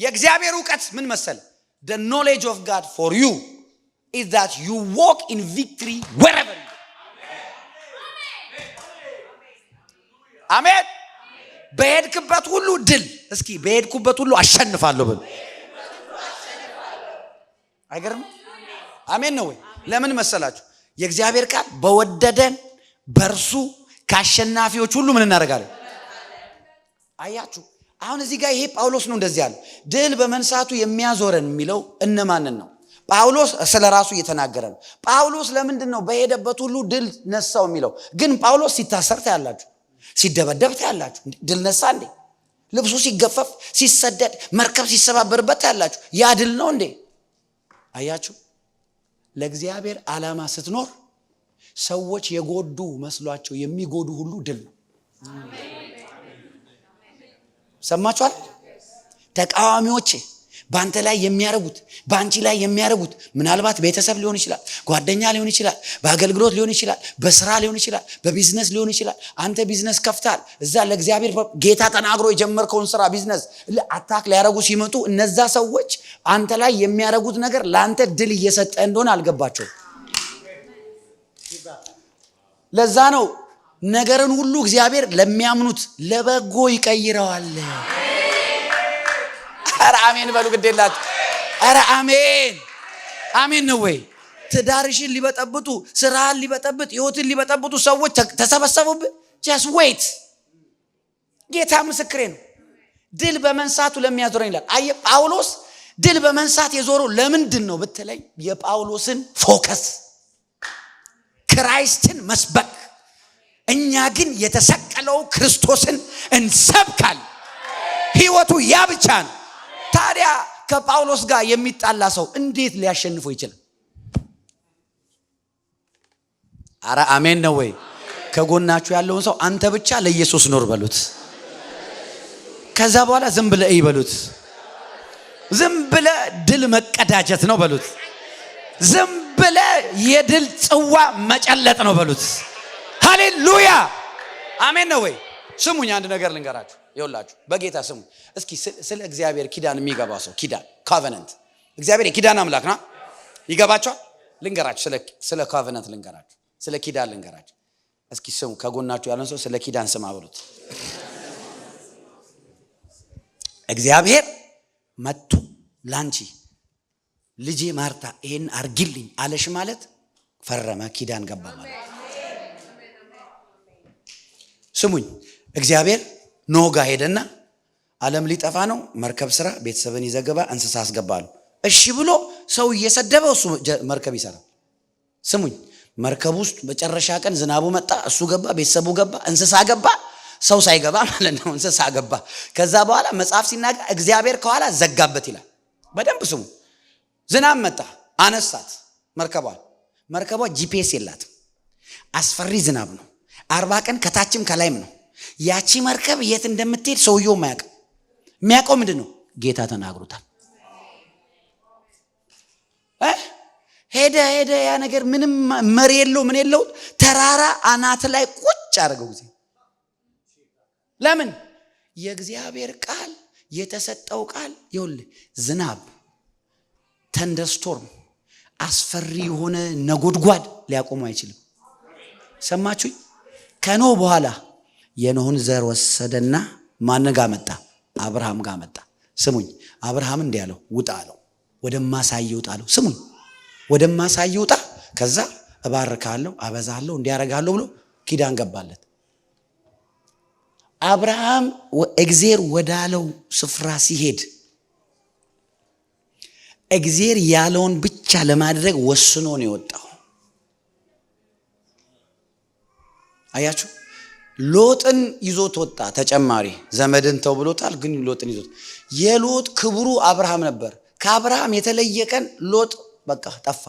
የእግዚአብሔር ዕውቀት ምን መሰለ? The knowledge of God for you is that you walk in victory wherever you go. አሜን። በሄድክበት ሁሉ ድል። እስኪ በሄድኩበት ሁሉ አሸንፋለሁ በሉ። አይገርም? አሜን ነው ወይ? ለምን መሰላችሁ? የእግዚአብሔር ቃል በወደደን በእርሱ ከአሸናፊዎች ሁሉ ምን እናደርጋለን? አያችሁ፣ አሁን እዚህ ጋር ይሄ ጳውሎስ ነው እንደዚህ ያለ ድል በመንሳቱ የሚያዞረን የሚለው እነማንን ነው? ጳውሎስ ስለ ራሱ እየተናገረ ነው። ጳውሎስ ለምንድን ነው በሄደበት ሁሉ ድል ነሳው የሚለው? ግን ጳውሎስ ሲታሰር ታያላችሁ፣ ሲደበደብ ታያላችሁ። ድል ነሳ እንዴ? ልብሱ ሲገፈፍ፣ ሲሰደድ፣ መርከብ ሲሰባበርበት ታያላችሁ። ያ ድል ነው እንዴ? አያችሁ፣ ለእግዚአብሔር ዓላማ ስትኖር ሰዎች የጎዱ መስሏቸው የሚጎዱ ሁሉ ድል ነው። ሰማችኋል? ተቃዋሚዎች ባንተ ላይ የሚያረጉት ባንቺ ላይ የሚያረጉት ምናልባት ቤተሰብ ሊሆን ይችላል፣ ጓደኛ ሊሆን ይችላል፣ በአገልግሎት ሊሆን ይችላል፣ በስራ ሊሆን ይችላል፣ በቢዝነስ ሊሆን ይችላል። አንተ ቢዝነስ ከፍታል፣ እዛ ለእግዚአብሔር ጌታ ተናግሮ የጀመርከውን ስራ ቢዝነስ አታክ ሊያረጉ ሲመጡ እነዛ ሰዎች አንተ ላይ የሚያረጉት ነገር ለአንተ ድል እየሰጠ እንደሆነ አልገባቸውም። ለዛ ነው ነገርን ሁሉ እግዚአብሔር ለሚያምኑት ለበጎ ይቀይረዋል። አረ አሜን በሉ ግዴላችሁ። አረ አሜን አሜን ነው ወይ? ትዳርሽን ሊበጠብጡ፣ ስራህን ሊበጠብጥ፣ ህይወትን ሊበጠብጡ ሰዎች ተሰበሰቡብህ። just wait። ጌታ ምስክሬ ነው። ድል በመንሳቱ ለሚያዞረኝ ይላል። አየ ጳውሎስ ድል በመንሳት የዞረው ለምንድን ነው ብትለኝ፣ የጳውሎስን ፎከስ ክራይስትን መስበክ። እኛ ግን የተሰቀለው ክርስቶስን እንሰብካል። ህይወቱ ያ ብቻ ነው። ታዲያ ከጳውሎስ ጋር የሚጣላ ሰው እንዴት ሊያሸንፈው ይችላል? አረ አሜን ነው ወይ? ከጎናችሁ ያለውን ሰው አንተ ብቻ ለኢየሱስ ኖር በሉት። ከዛ በኋላ ዝም ብለህ ይበሉት። ዝም ብለህ ድል መቀዳጀት ነው በሉት። ዝም ብለህ የድል ጽዋ መጨለጥ ነው በሉት። ሃሌሉያ አሜን ነው ወይ? ስሙኝ፣ አንድ ነገር ልንገራችሁ። ይኸውላችሁ በጌታ ስሙ። እስኪ ስለ እግዚአብሔር ኪዳን የሚገባ ሰው ኪዳን ኮቨናንት፣ እግዚአብሔር የኪዳን አምላክ ነው። ይገባችኋል? ልንገራችሁ፣ ስለ ኮቨናንት ልንገራችሁ፣ ስለ ኪዳን ልንገራችሁ። እስኪ ስሙ፣ ከጎናችሁ ያለን ሰው ስለ ኪዳን ስማ በሉት። እግዚአብሔር መጥቶ ላንቺ ልጄ ማርታ ይሄን አርግልኝ አለሽ ማለት ፈረመ፣ ኪዳን ገባ ማለት። ስሙኝ፣ እግዚአብሔር ኖጋ ሄደና ዓለም ሊጠፋ ነው፣ መርከብ ስራ፣ ቤተሰብን ይዘገባ፣ እንስሳ አስገባሉ። እሺ ብሎ ሰው እየሰደበው እሱ መርከብ ይሰራል። ስሙኝ፣ መርከብ ውስጥ መጨረሻ ቀን ዝናቡ መጣ፣ እሱ ገባ፣ ቤተሰቡ ገባ፣ እንስሳ ገባ፣ ሰው ሳይገባ ማለት ነው፣ እንስሳ ገባ። ከዛ በኋላ መጽሐፍ ሲናገር እግዚአብሔር ከኋላ ዘጋበት ይላል። በደንብ ስሙ። ዝናብ መጣ፣ አነሳት መርከቧ ጂፒኤስ የላትም። አስፈሪ ዝናብ ነው። 40 ቀን ከታችም ከላይም ነው። ያቺ መርከብ የት እንደምትሄድ ሰውየው ማያውቅ። የሚያውቀው ምንድን ነው? ጌታ ተናግሮታል። ሄደ ያ ነገር ምንም መሪ የለው ምን የለው ተራራ አናት ላይ ቁጭ አደረገው ጊዜ ለምን የእግዚአብሔር ቃል የተሰጠው ቃል ይኸውልህ ዝናብ ተንደርስቶርም አስፈሪ የሆነ ነጎድጓድ ሊያቆሙ አይችልም። ሰማችሁኝ? ከኖህ በኋላ የኖህን ዘር ወሰደና ማን ጋር መጣ? አብርሃም ጋር መጣ። ስሙኝ አብርሃም እንዲህ ያለው ውጣ አለው። ወደማሳየው ውጣ አለው። ስሙኝ ወደማሳየው ውጣ ከዛ እባርካለሁ አበዛለሁ እንዲያረጋለሁ ብሎ ኪዳን ገባለት። አብርሃም እግዚአብሔር ወዳለው ስፍራ ሲሄድ እግዚአብሔር ያለውን ብቻ ለማድረግ ወስኖ ነው የወጣው። አያችሁ ሎጥን ይዞት ወጣ። ተጨማሪ ዘመድን ተው ብሎታል፣ ግን ሎጥን ይዞት የሎጥ ክብሩ አብርሃም ነበር። ከአብርሃም የተለየ ቀን ሎጥ በቃ ጠፋ።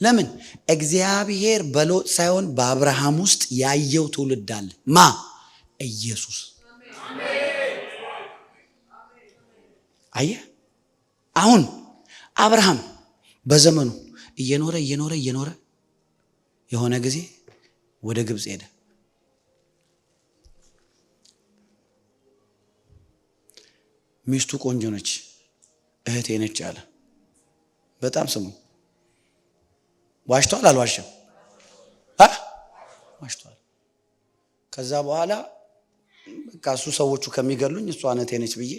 ለምን? እግዚአብሔር በሎጥ ሳይሆን በአብርሃም ውስጥ ያየው ትውልድ አለ። ማ? ኢየሱስ። አየህ አሁን አብርሃም በዘመኑ እየኖረ የሆነ ጊዜ ወደ ግብፅ ሄደ። ሚስቱ ቆንጆ ነች፣ እህቴ ነች አለ። በጣም ስሙ። ዋሽቷል አልዋሸም? ዋሽቷል። ከዛ በኋላ በቃ እሱ ሰዎቹ ከሚገሉኝ እሷ እህቴ ነች ብዬ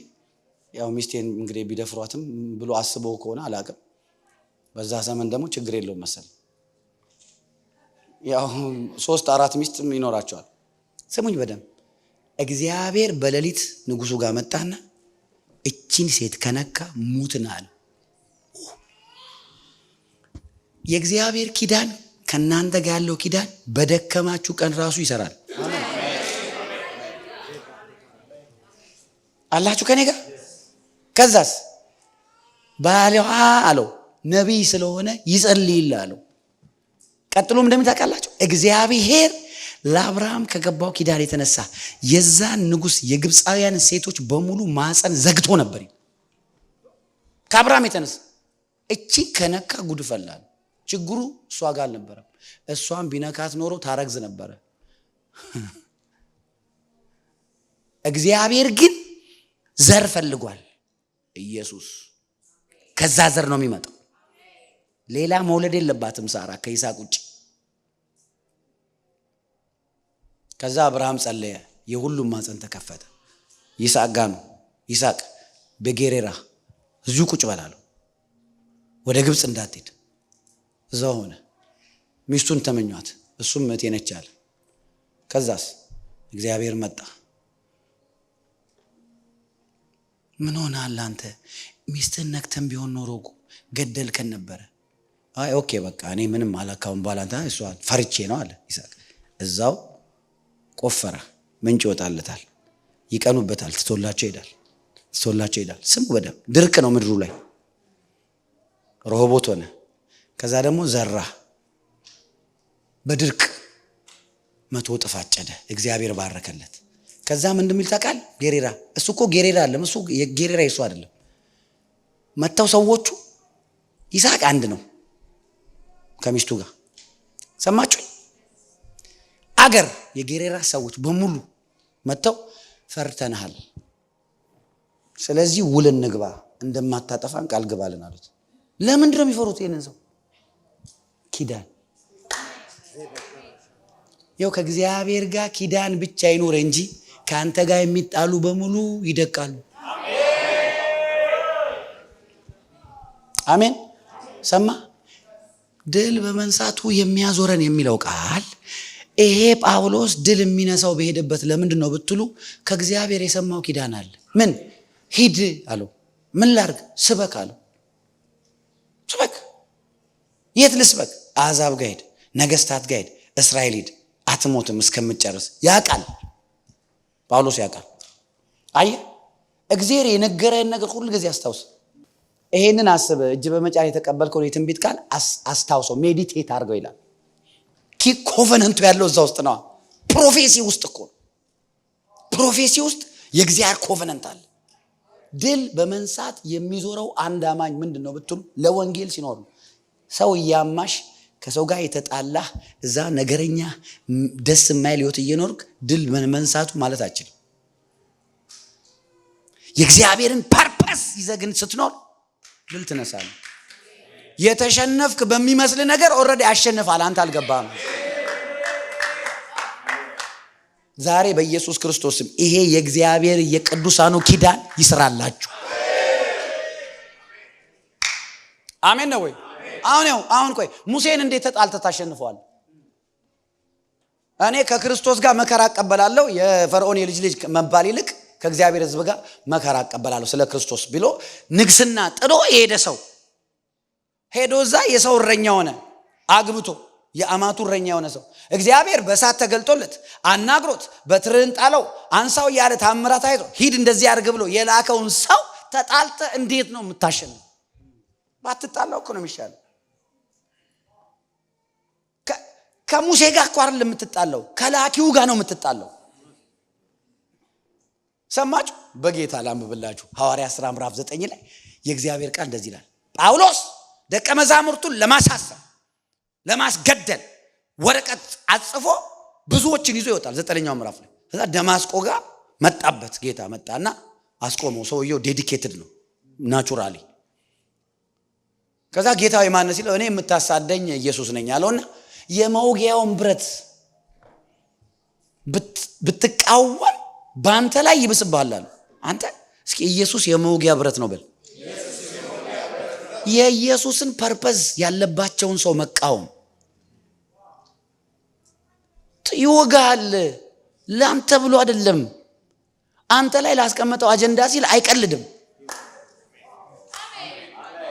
ያው ሚስቴን እንግዲህ ቢደፍሯትም ብሎ አስበው ከሆነ አላውቅም። በዛ ዘመን ደግሞ ችግር የለውም መሰል ያው 3-4 ሚስትም ይኖራቸዋል። ስሙኝ በደም እግዚአብሔር በሌሊት ንጉሱ ጋር መጣና እቺን ሴት ከነካ ሙትናል። የእግዚአብሔር ኪዳን ከናንተ ጋር ያለው ኪዳን በደከማችሁ ቀን ራሱ ይሰራል። አላችሁ ከኔ ጋር? ከዛስ ባለዋ አለው ነቢይ ስለሆነ ይጸልይል አለው። ቀጥሎም እንደምታውቃላችሁ እግዚአብሔር ለአብርሃም ከገባው ኪዳን የተነሳ የዛን ንጉስ የግብፃውያን ሴቶች በሙሉ ማፀን ዘግቶ ነበር። ከአብርሃም የተነሳ እቺ ከነካ ጉድ ፈላል። ችግሩ እሷ ጋር አልነበረም። እሷን ቢነካት ኖሮ ታረግዝ ነበረ። እግዚአብሔር ግን ዘር ፈልጓል። ኢየሱስ ከዛ ዘር ነው የሚመጣው። ሌላ መውለድ የለባትም ሳራ ከይስሐቅ ውጭ። ከዛ አብርሃም ጸለየ፣ የሁሉም ማፀን ተከፈተ። ይስሐቅ ጋር ነው። ይስሐቅ በጌሬራ እዚሁ ቁጭ በላለው፣ ወደ ግብፅ እንዳትሄድ እዛው ሆነ። ሚስቱን ተመኟት፣ እሱም እህቴ ነች አለ። ከዛስ እግዚአብሔር መጣ። ምን ሆነሃል አንተ? ሚስትህን ነክተን ቢሆን ኖሮ ገደልከን ነበረ። አይ ኦኬ በቃ እኔ ምንም አላካውን ባላንታ እሷ ፈርቼ ነው አለ ይስሐቅ። እዛው ቆፈረ፣ ምንጭ ይወጣለታል፣ ይቀኑበታል፣ ትቶላቸው ይሄዳል። ስሙ በደም ድርቅ ነው ምድሩ ላይ፣ ረሆቦት ሆነ። ከዛ ደግሞ ዘራ፣ በድርቅ 100 እጥፍ አጨደ፣ እግዚአብሔር ባረከለት። ከዛ ምን እንደሚል ታውቃል? ጌሬራ። እሱ እኮ ጌሬራ አይደለም፣ እሱ የጌሬራ ይሱ አይደለም። መተው ሰዎቹ ይስሐቅ አንድ ነው ከሚስቱ ጋር። ሰማችሁ? አገር የጌሬራ ሰዎች በሙሉ መተው ፈርተናል፣ ስለዚህ ውል እንግባ፣ እንደማታጠፋን ቃል ግባልን አሉት። ለምንድን ነው የሚፈሩት ይሄንን ሰው? ኪዳን። ያው ከእግዚአብሔር ጋር ኪዳን ብቻ ይኖር እንጂ ከአንተ ጋር የሚጣሉ በሙሉ ይደቃሉ። አሜን። ሰማ? ድል በመንሳቱ የሚያዞረን የሚለው ቃል ይሄ ጳውሎስ ድል የሚነሳው በሄደበት ለምንድን ነው ብትሉ ከእግዚአብሔር የሰማው ኪዳን አለ። ምን? ሂድ አለው። ምን ላርግ? ስበክ አለው። ስበክ። የት ልስበክ? አሕዛብ ጋር ሂድ፣ ነገስታት ጋር ሂድ፣ እስራኤል ሂድ፣ አትሞትም እስከምትጨርስ። ያውቃል ጳውሎስ ያውቃል። አየህ እግዚአብሔር የነገረህን ነገር ሁሉ ጊዜ አስታውስ። ይሄንን አስብ። እጅ በመጫን የተቀበልከው የትንቢት ቃል አስታውሰው፣ ሜዲቴት አድርገው ይላል። ኮቨነንቱ ያለው እዛ ውስጥ ነው። ፕሮፌሲ ውስጥ እኮ ፕሮፌሲ ውስጥ የእግዚአብሔር ኮቨነንት አለ። ድል በመንሳት የሚዞረው አንድ አማኝ ምንድን ነው ብትሉ ለወንጌል ሲኖር ነው። ሰው እያማሽ ከሰው ጋር የተጣላህ እዛ ነገረኛ ደስ የማይል ህይወት እየኖርክ ድል መንሳቱ ማለት አችልም። የእግዚአብሔርን ፐርፐስ ይዘህ ግን ስትኖር ድል ትነሳለህ። የተሸነፍክ በሚመስል ነገር ኦልሬዲ አሸንፋል፣ አንተ አልገባህም። ዛሬ በኢየሱስ ክርስቶስም ይሄ የእግዚአብሔር የቅዱሳኑ ኪዳን ይስራላችሁ። አሜን ነው ወይ? አሁን ቆይ ሙሴን እንዴት ተጣልተህ ታሸንፈዋል? እኔ ከክርስቶስ ጋር መከራ እቀበላለሁ የፈርዖን የልጅ ልጅ መባል ይልቅ ከእግዚአብሔር ሕዝብ ጋር መከራ እቀበላለሁ ስለ ክርስቶስ ብሎ ንግስና ጥሎ የሄደ ሰው ሄዶ እዛ የሰው እረኛ ሆነ፣ አግብቶ የአማቱ እረኛ የሆነ ሰው እግዚአብሔር በእሳት ተገልጦለት አናግሮት በትርህን ጣለው አንሳው ያለ ታምራት አይቶ ሂድ እንደዚህ አድርግ ብሎ የላከውን ሰው ተጣልተህ እንዴት ነው የምታሸንፈው? ባትጣላው እኮ ነው የሚሻለው። ከሙሴ ጋር እኮ አይደል የምትጣለው፣ ከላኪው ጋር ነው የምትጣለው። ሰማችሁ? በጌታ ላንብብላችሁ። ሐዋርያት ሥራ ምዕራፍ 9 ላይ የእግዚአብሔር ቃል እንደዚህ ይላል። ጳውሎስ ደቀ መዛሙርቱን ለማሳሰብ ለማስገደል ወረቀት አጽፎ ብዙዎችን ይዞ ይወጣል። 9ኛው ምዕራፍ ላይ ከዛ ደማስቆ ጋር መጣበት። ጌታ መጣና አስቆመው። ሰውየው ዴዲኬትድ ነው ናቹራሊ። ከዛ ጌታው የማን ሲለው እኔ የምታሳደኝ ኢየሱስ ነኝ አለውና የመውጊያውን ብረት ብትቃወም በአንተ ላይ ይብስብሃል አለ። አንተ እስኪ ኢየሱስ የመውጊያ ብረት ነው በል። የኢየሱስን ፐርፐዝ ያለባቸውን ሰው መቃወም ይወጋል። ለአንተ ብሎ አይደለም፣ አንተ ላይ ላስቀመጠው አጀንዳ ሲል አይቀልድም።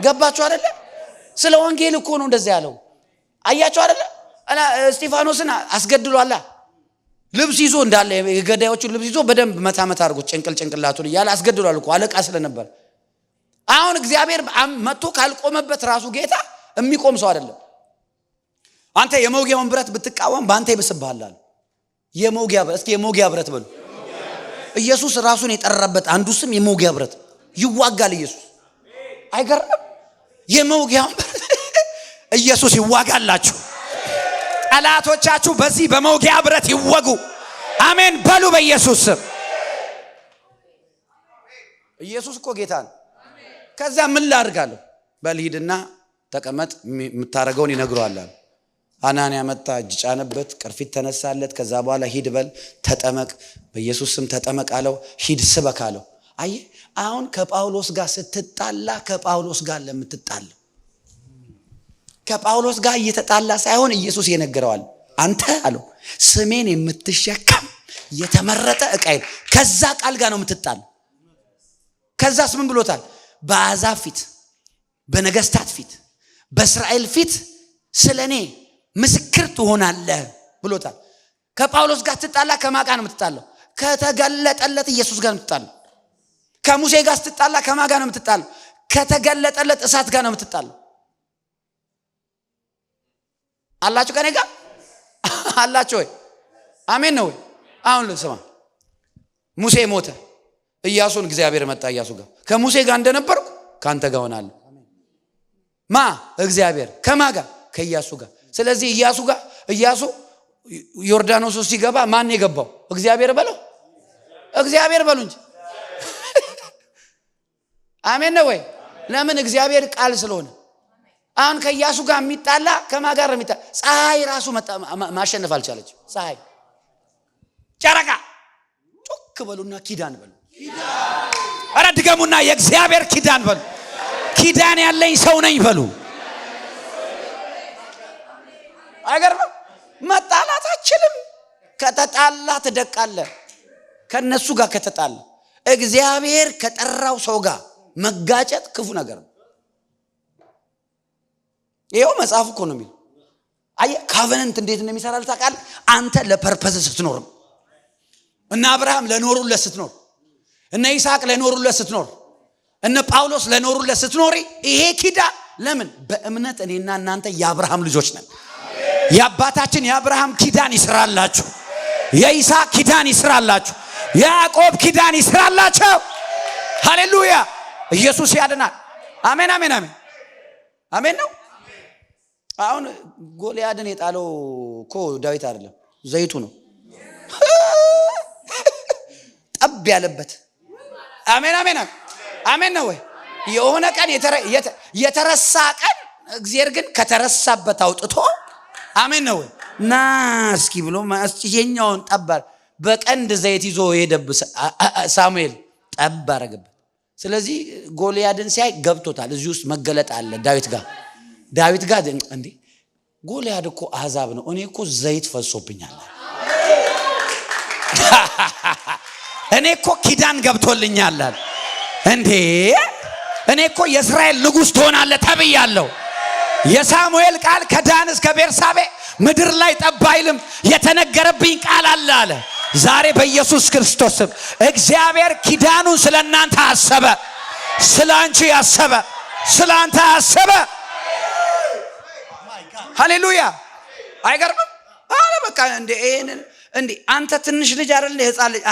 ገባችሁ አይደለ? ስለ ወንጌል እኮ ነው እንደዛ ያለው። አያችሁ አይደለ? አላ እስጢፋኖስን አስገድሏላ። ልብስ ይዞ እንዳለ የገዳዮቹን ልብስ ይዞ በደንብ መታመት አድርጎ ጭንቅላቱን እያለ አስገድሏል እኮ አለቃ ስለነበር። አሁን እግዚአብሔር መጥቶ ካልቆመበት ራሱ ጌታ የሚቆም ሰው አይደለም። አንተ የመውጊያውን ብረት ብትቃወም በአንተ ይብስብሃል አለ። የመውጊያ ብረት፣ እስኪ የመውጊያ ብረት በሉ። ኢየሱስ ራሱን የጠራበት አንዱ ስም የመውጊያ ብረት። ይዋጋል ኢየሱስ። አይገርም? የመውጊያውን ኢየሱስ ይዋጋላችሁ። ጠላቶቻችሁ በዚህ በመውጊያ ብረት ይወጉ። አሜን በሉ በኢየሱስ ስም። ኢየሱስ እኮ ጌታ ነው። ከዛ ምን ላድርጋለሁ? በልሂድና ተቀመጥ፣ የምታረገውን ይነግረዋል። አናንያ መጣ፣ እጅ ጫነበት፣ ቅርፊት ተነሳለት። ከዛ በኋላ ሂድ በል ተጠመቅ፣ በኢየሱስ ስም ተጠመቅ አለው። ሂድ ስበክ አለው። አየህ አሁን ከጳውሎስ ጋር ስትጣላ ከጳውሎስ ጋር ለምትጣላ ከጳውሎስ ጋር እየተጣላ ሳይሆን ኢየሱስ የነገረዋል። አንተ አለው ስሜን የምትሸከም የተመረጠ ዕቃዬ። ከዛ ቃል ጋር ነው የምትጣላ። ከዛስ ምን ብሎታል? በአሕዛብ ፊት፣ በነገስታት ፊት፣ በእስራኤል ፊት ስለኔ ምስክር ትሆናለህ ብሎታል። ከጳውሎስ ጋር ስትጣላ ከማን ጋር ነው የምትጣላው? ከተገለጠለት ኢየሱስ ጋር ነው የምትጣላው። ከሙሴ ጋር ስትጣላ ከማን ጋር ነው የምትጣላው? ከተገለጠለት እሳት ጋር ነው የምትጣላው። አላችሁ ከኔ ጋር አላችሁ ወይ? አሜን ነው ወይ? አሁን ልስማ። ሙሴ ሞተ፣ ኢያሱን እግዚአብሔር መጣ ኢያሱ ጋር። ከሙሴ ጋር እንደነበርኩ ካንተ ጋር ሆናለሁ። ማ እግዚአብሔር ከማ ጋር? ከኢያሱ ጋር። ስለዚህ ኢያሱ ዮርዳኖስ ውስጥ ሲገባ ማን የገባው? እግዚአብሔር በለው፣ እግዚአብሔር በሉ እንጂ። አሜን ነው ወይ? ለምን? እግዚአብሔር ቃል ስለሆነ። አሁን ከኢያሱ ጋር የሚጣላ ከማ ጋር ነው የሚጣላ? ፀሐይ ራሱ ማሸነፍ አልቻለች። ፀሐይ፣ ጨረቃ ጮክ በሉና ኪዳን በሉ። አረ ድገሙና የእግዚአብሔር ኪዳን በሉ። ኪዳን ያለኝ ሰው ነኝ በሉ። አይገርምም? መጣላት አችልም። ከተጣላ ትደቃለህ። ከነሱ ጋር ከተጣላ እግዚአብሔር ከጠራው ሰው ጋር መጋጨት ክፉ ነገር ነው። ይሄው መጽሐፍ እኮ ነው የሚለው። አየህ ካቨነንት እንዴት እንደሚሰራ ታውቃለህ? አንተ ለፐርፐዝ ስትኖር፣ እነ አብርሃም ለኖሩለት ስትኖር፣ እነ ይስሐቅ ለኖሩለት ስትኖር፣ እነ ጳውሎስ ለኖሩለት ስትኖሪ ይሄ ኪዳን ለምን? በእምነት እኔና እናንተ የአብርሃም ልጆች ነን። የአባታችን የአብርሃም ኪዳን ይስራላችሁ። የይስሐቅ ኪዳን ይስራላችሁ። የያዕቆብ ኪዳን ይስራላችሁ። ሃሌሉያ! ኢየሱስ ያድናል። አሜን አሜን አሜን አሜን ነው። አሁን ጎልያድን የጣለው እኮ ዳዊት አይደለም፣ ዘይቱ ነው ጠብ ያለበት። አሜን አሜን አሜን ነው ወይ? የሆነ ቀን የተረሳ ቀን እግዚአብሔር ግን ከተረሳበት አውጥቶ አሜን ነው ወይ? ና እስኪ ብሎ ማስጨኛውን ጠባር በቀንድ ዘይት ይዞ ሄደብ ሳሙኤል ጠብ አረገበት። ስለዚህ ጎልያድን ሲያይ ገብቶታል። እዚህ ውስጥ መገለጥ አለ ዳዊት ጋር እንዴ ጎልያድ እኮ አሕዛብ ነው፣ እኔ እኮ ዘይት ፈሶብኛል፣ እኔ እኮ ኪዳን ገብቶልኛል እንዴ፣ እኔ እኮ የእስራኤል ንጉሥ ትሆናለህ ተብያለሁ። የሳሙኤል ቃል ከዳን እስከ ቤርሳቤ ምድር ላይ ጠብ አይልም፣ የተነገረብኝ ቃል አለ። ዛሬ በኢየሱስ ክርስቶስ ስም እግዚአብሔር ኪዳኑን ስለናንተ አሰበ፣ ስላንቺ ያሰበ፣ ስላንተ አሰበ። ሃሌሉያ! አይገርምም? አረ በቃ እንዴ አንተ ትንሽ ልጅ አይደል ህፃን ልጅ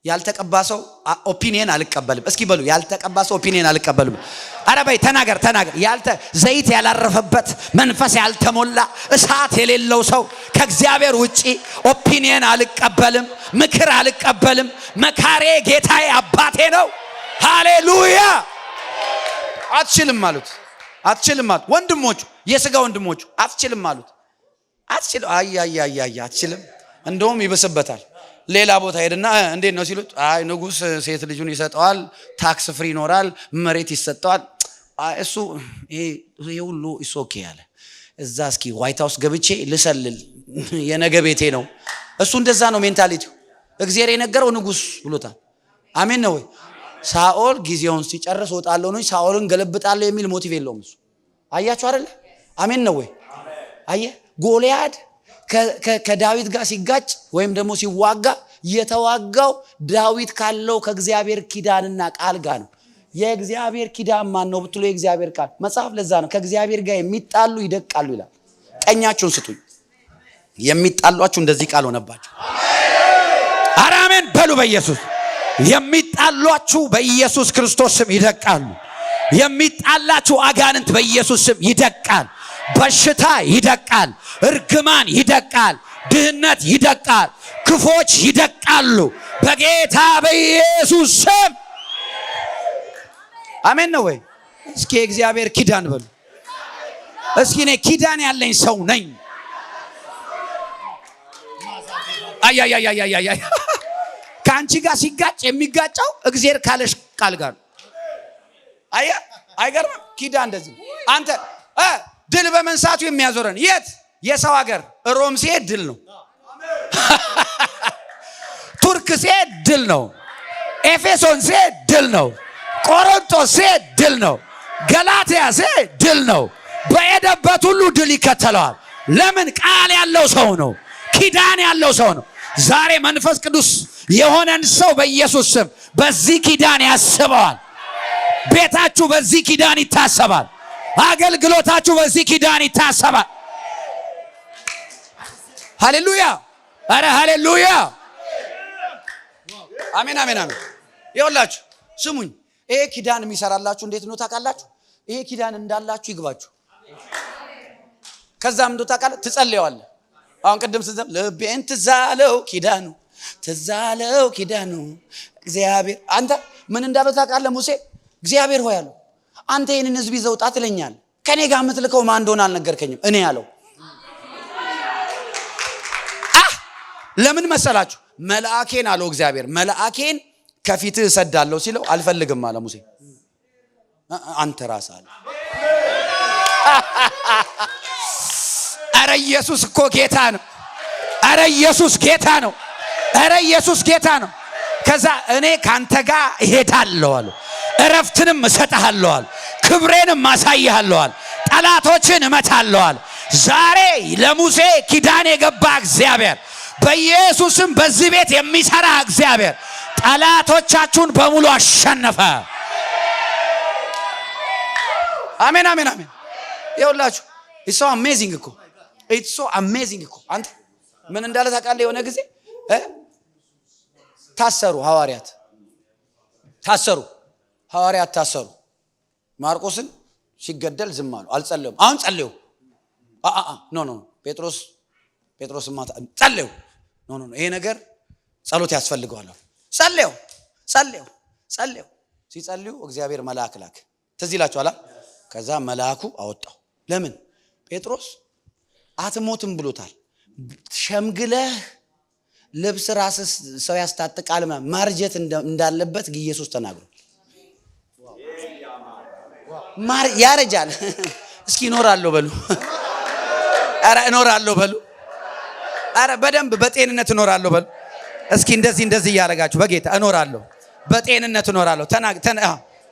ያልተቀባ ሰው ኦፒኒየን አልቀበልም። እስኪ በሉ ያልተቀባ ሰው ኦፒኒየን አልቀበልም። አረ በይ ተናገር። ዘይት ያላረፈበት መንፈስ ያልተሞላ እሳት የሌለው ሰው ከእግዚአብሔር ውጪ ኦፒኒየን አልቀበልም፣ ምክር አልቀበልም። መካሬ ጌታዬ አባቴ ነው። ሃሌሉያ! አትችልም አሉት። ወንድሞቹ የሥጋ ወንድሞቹ አትችልም አሉት። አትችልም። እንደውም ይብስበታል። ሌላ ቦታ ሄድና እንዴት ነው ሲሉት፣ አይ ንጉሥ ሴት ልጁን ይሰጠዋል፣ ታክስ ፍሪ ይኖራል፣ መሬት ይሰጠዋል። እሱ ይሄ ሁሉ ኦኬ ያለ እዛ እስኪ ዋይት ሃውስ ገብቼ ልሰልል የነገ ቤቴ ነው። እሱ እንደዛ ነው ሜንታሊቲው። እግዚአብሔር የነገረው ንጉሥ ብሎታል። አሜን ነው ወይ? ሳኦል ጊዜውን ሲጨርስ ወጣለሁ ነው፣ ሳኦልን ገለብጣለሁ የሚል ሞቲቭ የለውም እሱ። አያችሁ አይደል? አሜን ነው ወይ? አየ ጎልያድ ከዳዊት ጋር ሲጋጭ ወይም ደግሞ ሲዋጋ የተዋጋው ዳዊት ካለው ከእግዚአብሔር ኪዳንና ቃል ጋር ነው። የእግዚአብሔር ኪዳን ማን ነው ብትሉ የእግዚአብሔር ቃል መጽሐፍ። ለዛ ነው ከእግዚአብሔር ጋር የሚጣሉ ይደቃሉ ይላል። ቀኛችሁን ስጡኝ። የሚጣሏችሁ እንደዚህ ቃል ሆነባችሁ። ኧረ አሜን በሉ። በኢየሱስ የሚጣሏችሁ በኢየሱስ ክርስቶስ ስም ይደቃሉ። የሚጣላችሁ አጋንንት በኢየሱስ ስም ይደቃል። በሽታ ይደቃል። እርግማን ይደቃል። ድህነት ይደቃል። ክፎች ይደቃሉ በጌታ በኢየሱስ ስም። አሜን ነው ወይ? እስኪ እግዚአብሔር ኪዳን በሉ። እስኪ እኔ ኪዳን ያለኝ ሰው ነኝ። አያያያያያያ ከአንቺ ጋር ሲጋጭ የሚጋጨው እግዚአብሔር ካለሽ ቃል ጋር ነው። አያ አይገርምም? ኪዳን እንደዚህ አንተ ድል በመንሳቱ የሚያዞረን የት? የሰው ሀገር ሮም ሲሄድ ድል ነው። ቱርክ ሲሄድ ድል ነው። ኤፌሶን ሲሄድ ድል ነው። ቆሮንቶስ ሲሄድ ድል ነው። ገላትያ ሲሄድ ድል ነው። በሄደበት ሁሉ ድል ይከተለዋል። ለምን? ቃል ያለው ሰው ነው። ኪዳን ያለው ሰው ነው። ዛሬ መንፈስ ቅዱስ የሆነን ሰው በኢየሱስ ስም በዚህ ኪዳን ያስበዋል። ቤታችሁ በዚህ ኪዳን ይታሰባል። አገልግሎታችሁ በዚህ ኪዳን ይታሰባል። ሃሌሉያ! አረ ሃሌሉያ! አሜን አሜን አሜን። ይኸውላችሁ ስሙኝ፣ ይሄ ኪዳን የሚሰራላችሁ እንዴት ነው ታውቃላችሁ? ይሄ ኪዳን እንዳላችሁ ይግባችሁ። ከዛም እንደው ታውቃለህ ትጸልየዋለህ። አሁን ቅድም ስንዘም ልቤን ትዛለው ኪዳኑ እግዚአብሔር። አንተ ምን እንዳለው ታውቃለህ? ሙሴ እግዚአብሔር ሆይ አለው አንተ ይሄንን ህዝብ ይዘው ውጣ ትለኛለህ፣ ከኔ ጋር የምትልከው ማን እንደሆነ አልነገርከኝም። እኔ ያለው ለምን መሰላችሁ? መልአኬን አለው እግዚአብሔር፣ መልአኬን ከፊትህ እሰዳለሁ ሲለው አልፈልግም አለ ሙሴ። አንተ ራስህ አለ። አረ ኢየሱስ እኮ ጌታ ነው። አረ ኢየሱስ ጌታ ነው። አረ ኢየሱስ ጌታ ነው። ከዛ እኔ ካንተ ጋር እሄዳለሁ አለ፣ እረፍትንም እሰጥሃለሁ አለ፣ ክብሬንም ማሳይሃለሁ አለ፣ ጠላቶችን እመታለሁ አለ። ዛሬ ለሙሴ ኪዳን የገባ እግዚአብሔር በኢየሱስም በዚህ ቤት የሚሰራ እግዚአብሔር ጠላቶቻችሁን በሙሉ አሸነፈ። አሜን አሜን አሜን። ይኸውላችሁ it's so amazing እኮ አንተ ምን እንዳለ ታውቃለህ? የሆነ ጊዜ ታሰሩ ሐዋርያት ታሰሩ። ማርቆስን ሲገደል ዝም አሉ፣ አልጸለዩም። አሁን ኖ ጴጥሮስማ ጸልዩ ኖ ይሄ ነገር ጸሎት ያስፈልገዋል። ጸልዩ ሲጸልዩ እግዚአብሔር መልአክ ላከ። ትዝ ይላችኋል። ከዛ መልአኩ አወጣው። ለምን? ጴጥሮስ አትሞትም ብሎታል። ሸምግለህ ልብስ ራስ ሰው ያስታጥቃል ማርጀት እንዳለበት ኢየሱስ ተናግሯል። ያረጃል። እስኪ እኖራለሁ በሉ። አረ እኖራለሁ በሉ። አረ በደንብ በጤንነት እኖራለሁ በሉ። እስኪ እንደዚህ እያደረጋችሁ በጌታ እኖራለሁ፣ በጤንነት እኖራለሁ።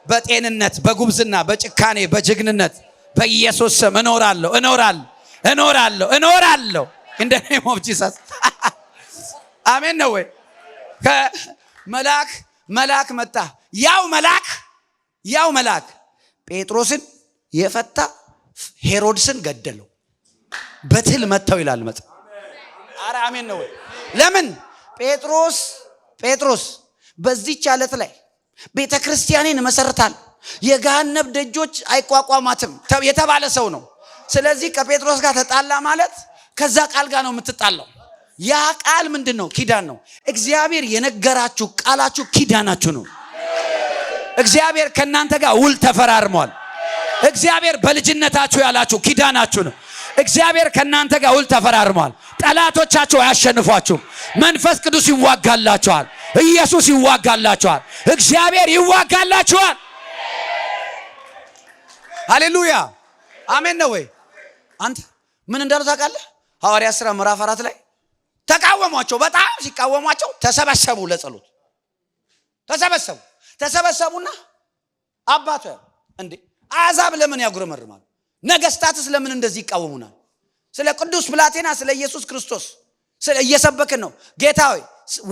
በጤንነት፣ በጉብዝና፣ በጭካኔ፣ በጀግንነት በኢየሱስ ስም እኖራለሁ። እንደ ኔም ኦፍ ጂሰስ አሜን ነው ወይ? መልአክ መጣ። ያው መልአክ ጴጥሮስን የፈታ ሄሮድስን ገደለው። በትል መታው ይላል መጽሐፍ። አረ አሜን ነው ወይ? ለምን? ጴጥሮስ በዚህች ዓለት ላይ ቤተክርስቲያንን መሰረታል፣ የገሃነም ደጆች አይቋቋማትም የተባለ ሰው ነው። ስለዚህ ከጴጥሮስ ጋር ተጣላ ማለት ከዛ ቃል ጋር ነው የምትጣላው። ያ ቃል ምንድነው? ኪዳን ነው። እግዚአብሔር የነገራችሁ ቃላችሁ ኪዳናችሁ ነው። እግዚአብሔር ከእናንተ ጋር ውል ተፈራርሟል። እግዚአብሔር በልጅነታችሁ ያላችሁ ኪዳናችሁ ነው። እግዚአብሔር ከእናንተ ጋር ውል ተፈራርሟል። ጠላቶቻችሁ አያሸንፏችሁም። መንፈስ ቅዱስ ይዋጋላችኋል። ኢየሱስ ይዋጋላችኋል። እግዚአብሔር ይዋጋላችኋል። ሃሌሉያ አሜን ነው ወይ? አንተ ምን እንዳሉ ታውቃለህ? ሐዋርያት ሥራ ምዕራፍ 4 ላይ ተቃወሟቸው። በጣም ሲቃወሟቸው ተሰበሰቡ ለጸሎት። ተሰበሰቡና አባቱ እንዴ አሕዛብ ለምን ያጉረመርማሉ? ነገስታትስ ለምን እንደዚህ ይቃወሙናል? ስለ ቅዱስ ብላቴና ስለ ኢየሱስ ክርስቶስ ስለ እየሰበክን ነው። ጌታ ሆይ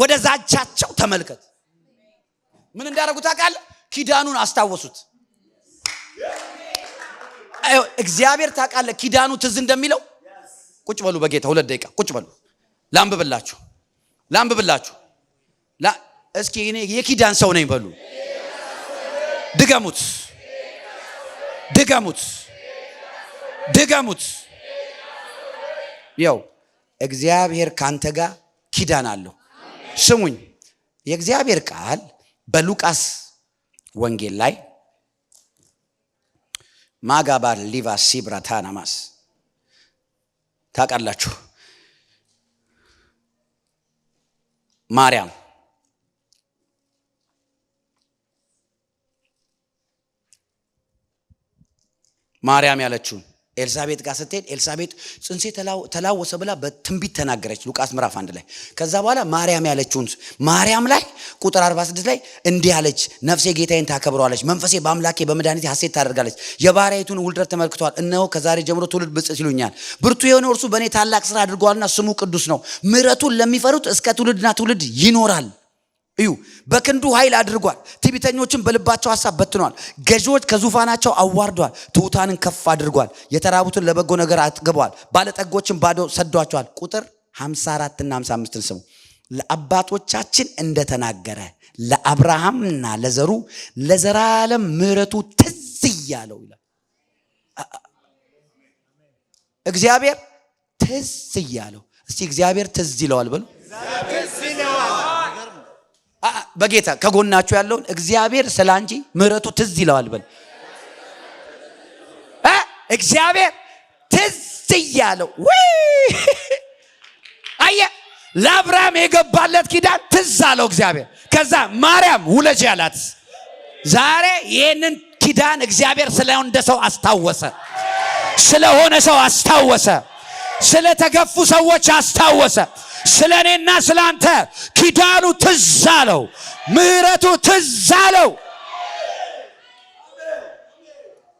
ወደ ዛቻቸው ተመልከት። ምን እንዳደረጉ ታውቃለህ? ኪዳኑን አስታወሱት። እግዚአብሔር ታውቃለህ ኪዳኑ ትዝ እንደሚለው። ቁጭ በሉ በጌታ 2 ደቂቃ ቁጭ በሉ። ላንብብላችሁ እስኪ እኔ የኪዳን ሰው ነኝ በሉ። ድገሙት። ያው እግዚአብሔር ካንተ ጋር ኪዳን አለው። ስሙኝ፣ የእግዚአብሔር ቃል በሉቃስ ወንጌል ላይ ማጋባር ሊቫስ ሲብራታናማስ ታውቃላችሁ። ማርያም ያለችውን ኤልሳቤጥ ጋር ስትሄድ ኤልሳቤጥ ጽንሴ ተላወሰ ብላ በትንቢት ተናገረች ሉቃስ ምዕራፍ 1 ላይ። ከዛ በኋላ ማርያም ያለችውን ማርያም ላይ ቁጥር 46 ላይ እንዲህ አለች፣ ነፍሴ ጌታዬን ታከብረዋለች፣ መንፈሴ በአምላኬ በመድኃኒቴ ሐሴት ታደርጋለች። የባሪያይቱን ውልደት ተመልክቷል። እነሆ ከዛሬ ጀምሮ ትውልድ ብፅዕት ይሉኛል። ብርቱ የሆነ እርሱ በእኔ ታላቅ ስራ አድርጓልና ስሙ ቅዱስ ነው። ምሕረቱን ለሚፈሩት እስከ ትውልድና ትውልድ ይኖራል። እዩ በክንዱ ኃይል አድርጓል። ትዕቢተኞችን በልባቸው ሐሳብ በትኗል። ገዢዎች ከዙፋናቸው አዋርዷል። ትሑታንን ከፍ አድርጓል። የተራቡትን ለበጎ ነገር አጥግቧል። ባለጠጎችን ባዶ ሰዷቸዋል። ቁጥር 54 እና 55 ስሙ። ለአባቶቻችን እንደተናገረ ለአብርሃምና ለዘሩ ለዘላለም ምሕረቱ ትዝ እያለው ይላል። እግዚአብሔር ትዝ እያለው። እስቲ እግዚአብሔር ትዝ ይለዋል በሉ። በጌታ ከጎናችሁ ያለውን እግዚአብሔር ስላንቺ ምሕረቱ ትዝ ይለዋል በል። እግዚአብሔር ትዝ እያለው አየህ፣ ለአብርሃም የገባለት ኪዳን ትዝ አለው እግዚአብሔር። ከዛ ማርያም ውለጅ ያላት ዛሬ ይህንን ኪዳን እግዚአብሔር ስለሆነ ሰው አስታወሰ፣ ስለሆነ ሰው አስታወሰ፣ ስለተገፉ ሰዎች አስታወሰ። ስለ እኔና ስለ አንተ ኪዳኑ ትዝ አለው፣ ምሕረቱ ትዝ አለው።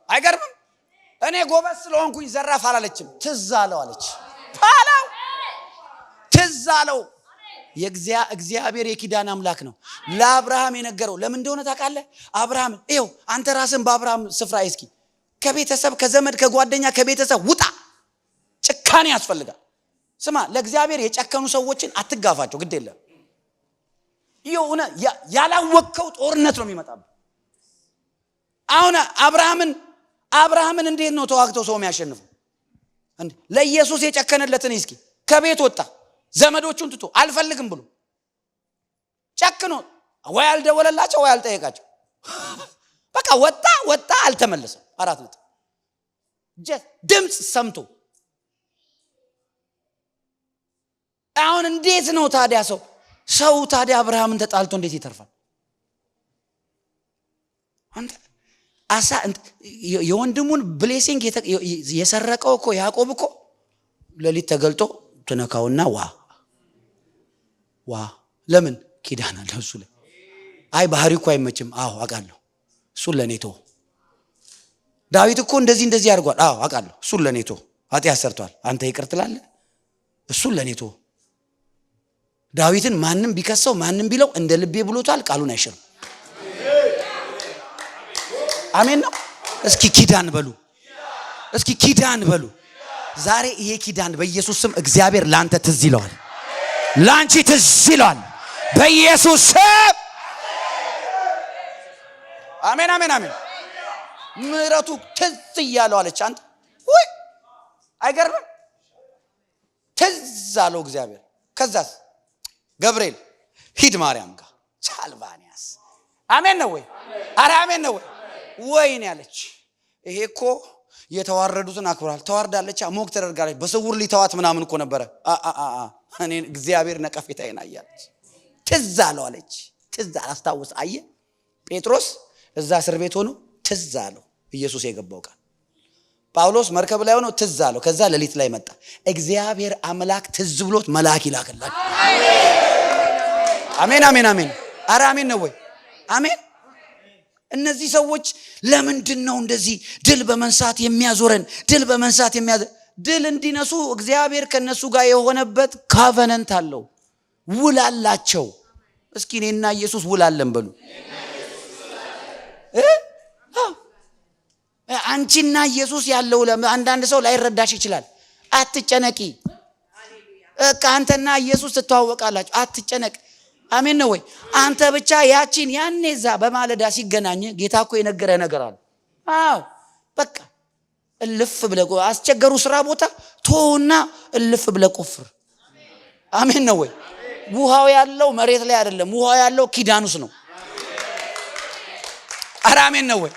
አይገርምም? እኔ ጎበዝ ስለሆንኩኝ ዘራፍ አላለችም፣ ትዝ አለው አለች። ትዝ አለው። እግዚአብሔር የኪዳን አምላክ ነው። ለአብርሃም የነገረው ለምን እንደሆነ ታውቃለህ? አብርሃም ይኸው አንተ ራስን በአብርሃም ስፍራ እስኪ ከቤተሰብ ከዘመድ ከጓደኛ ከቤተሰብ ውጣ። ጭካኔ ያስፈልጋል። ስማ፣ ለእግዚአብሔር የጨከኑ ሰዎችን አትጋፋቸው፣ ግድ የለም። ይሁን ያላወቀው ጦርነት ነው የሚመጣው። አሁን አብርሃምን እንዴት ነው ተዋግተው ሰው የሚያሸንፈው? ለኢየሱስ የጨከነለትን እስኪ ከቤት ወጣ ዘመዶቹን ትቶ አልፈልግም ብሎ ጨክኖ ወይ አልደወለላቸው ወይ አልጠየቃቸው በቃ ወጣ አልተመለሰም። አራት ነጥብ ድምጽ ሰምቶ አሁን እንዴት ነው ታዲያ ሰው ታዲያ አብርሃምን ተጣልቶ እንዴት ይተርፋል? አንተ የወንድሙን ብሌሲንግ የሰረቀው እኮ ያዕቆብ እኮ ለሊት ተገልጦ ተነካውና ዋ ለምን ኪዳን አለ እሱ ላይ አይ ባህሪ እኮ አይመችም። አዎ አውቃለሁ እሱን ለኔቶ ዳዊት እኮ እንደዚህ አድርጓል። አዎ አውቃለሁ እሱን ለኔቶ ኃጢአት ሰርቷል። አንተ ይቅር ትላለህ? እሱን ለኔቶ ዳዊትን ማንም ቢከሰው ማንም ቢለው እንደ ልቤ ብሎታል። ቃሉን አይሽርም። አሜን ነው። እስኪ ኪዳን በሉ። ዛሬ ይሄ ኪዳን በኢየሱስ ስም እግዚአብሔር ላንተ ትዝ ይለዋል፣ ላንቺ ትዝ ይለዋል በኢየሱስ ስም። አሜን። ምሕረቱ ትዝ ይያለው አለች። አንተ ወይ አይገርምም? ትዝ አለው እግዚአብሔር። ከዛስ ገብርኤል ሂድ ማርያም ጋር ሳልቫኒያስ። አሜን ነው ወይ? አረ አሜን ነው ወይ? ወይኔ ያለች ይሄ እኮ የተዋረዱትን አክብራል። ተዋርዳለች፣ ሞክ ተደርጋለች። በስውር ሊተዋት ምናምን እኮ ነበረ። እኔ እግዚአብሔር ነቀፌታዬን አያለች። ትዝ አለው አለች። ትዝ አስታውስ። አየ ጴጥሮስ እዛ እስር ቤት ሆኖ ትዝ አለው ኢየሱስ የገባው ቃል። ጳውሎስ መርከብ ላይ ሆኖ ትዝ አለው። ከዛ ሌሊት ላይ መጣ። እግዚአብሔር አምላክ ትዝ ብሎት መልአክ ይላክላል። አሜን። አረ አሜን ነው ወይ? አሜን። እነዚህ ሰዎች ለምንድን ነው እንደዚህ ድል በመንሳት የሚያዞረን? ድል እንዲነሱ እግዚአብሔር ከነሱ ጋር የሆነበት ካቨነንት አለው፣ ውል አላቸው። እስኪ እኔና ኢየሱስ ውል አለን በሉ። አንቺና ኢየሱስ ያለው አንዳንድ ሰው ላይረዳሽ ይችላል። አትጨነቂ። አንተና ኢየሱስ ትተዋወቃላችሁ። አትጨነቅ። አሜን ነው ወይ? አንተ ብቻ ያቺን ያኔዛ በማለዳ ሲገናኝ ጌታ እኮ የነገረ ነገር አለ። አዎ በቃ እልፍ ብለህ አስቸገሩ ስራ ቦታ ቶና እልፍ ብለህ ቆፍር። አሜን ነው ወይ? ውሃው ያለው መሬት ላይ አይደለም። ውሃው ያለው ኪዳኑስ ነው። አረ አሜን ነው ወይ?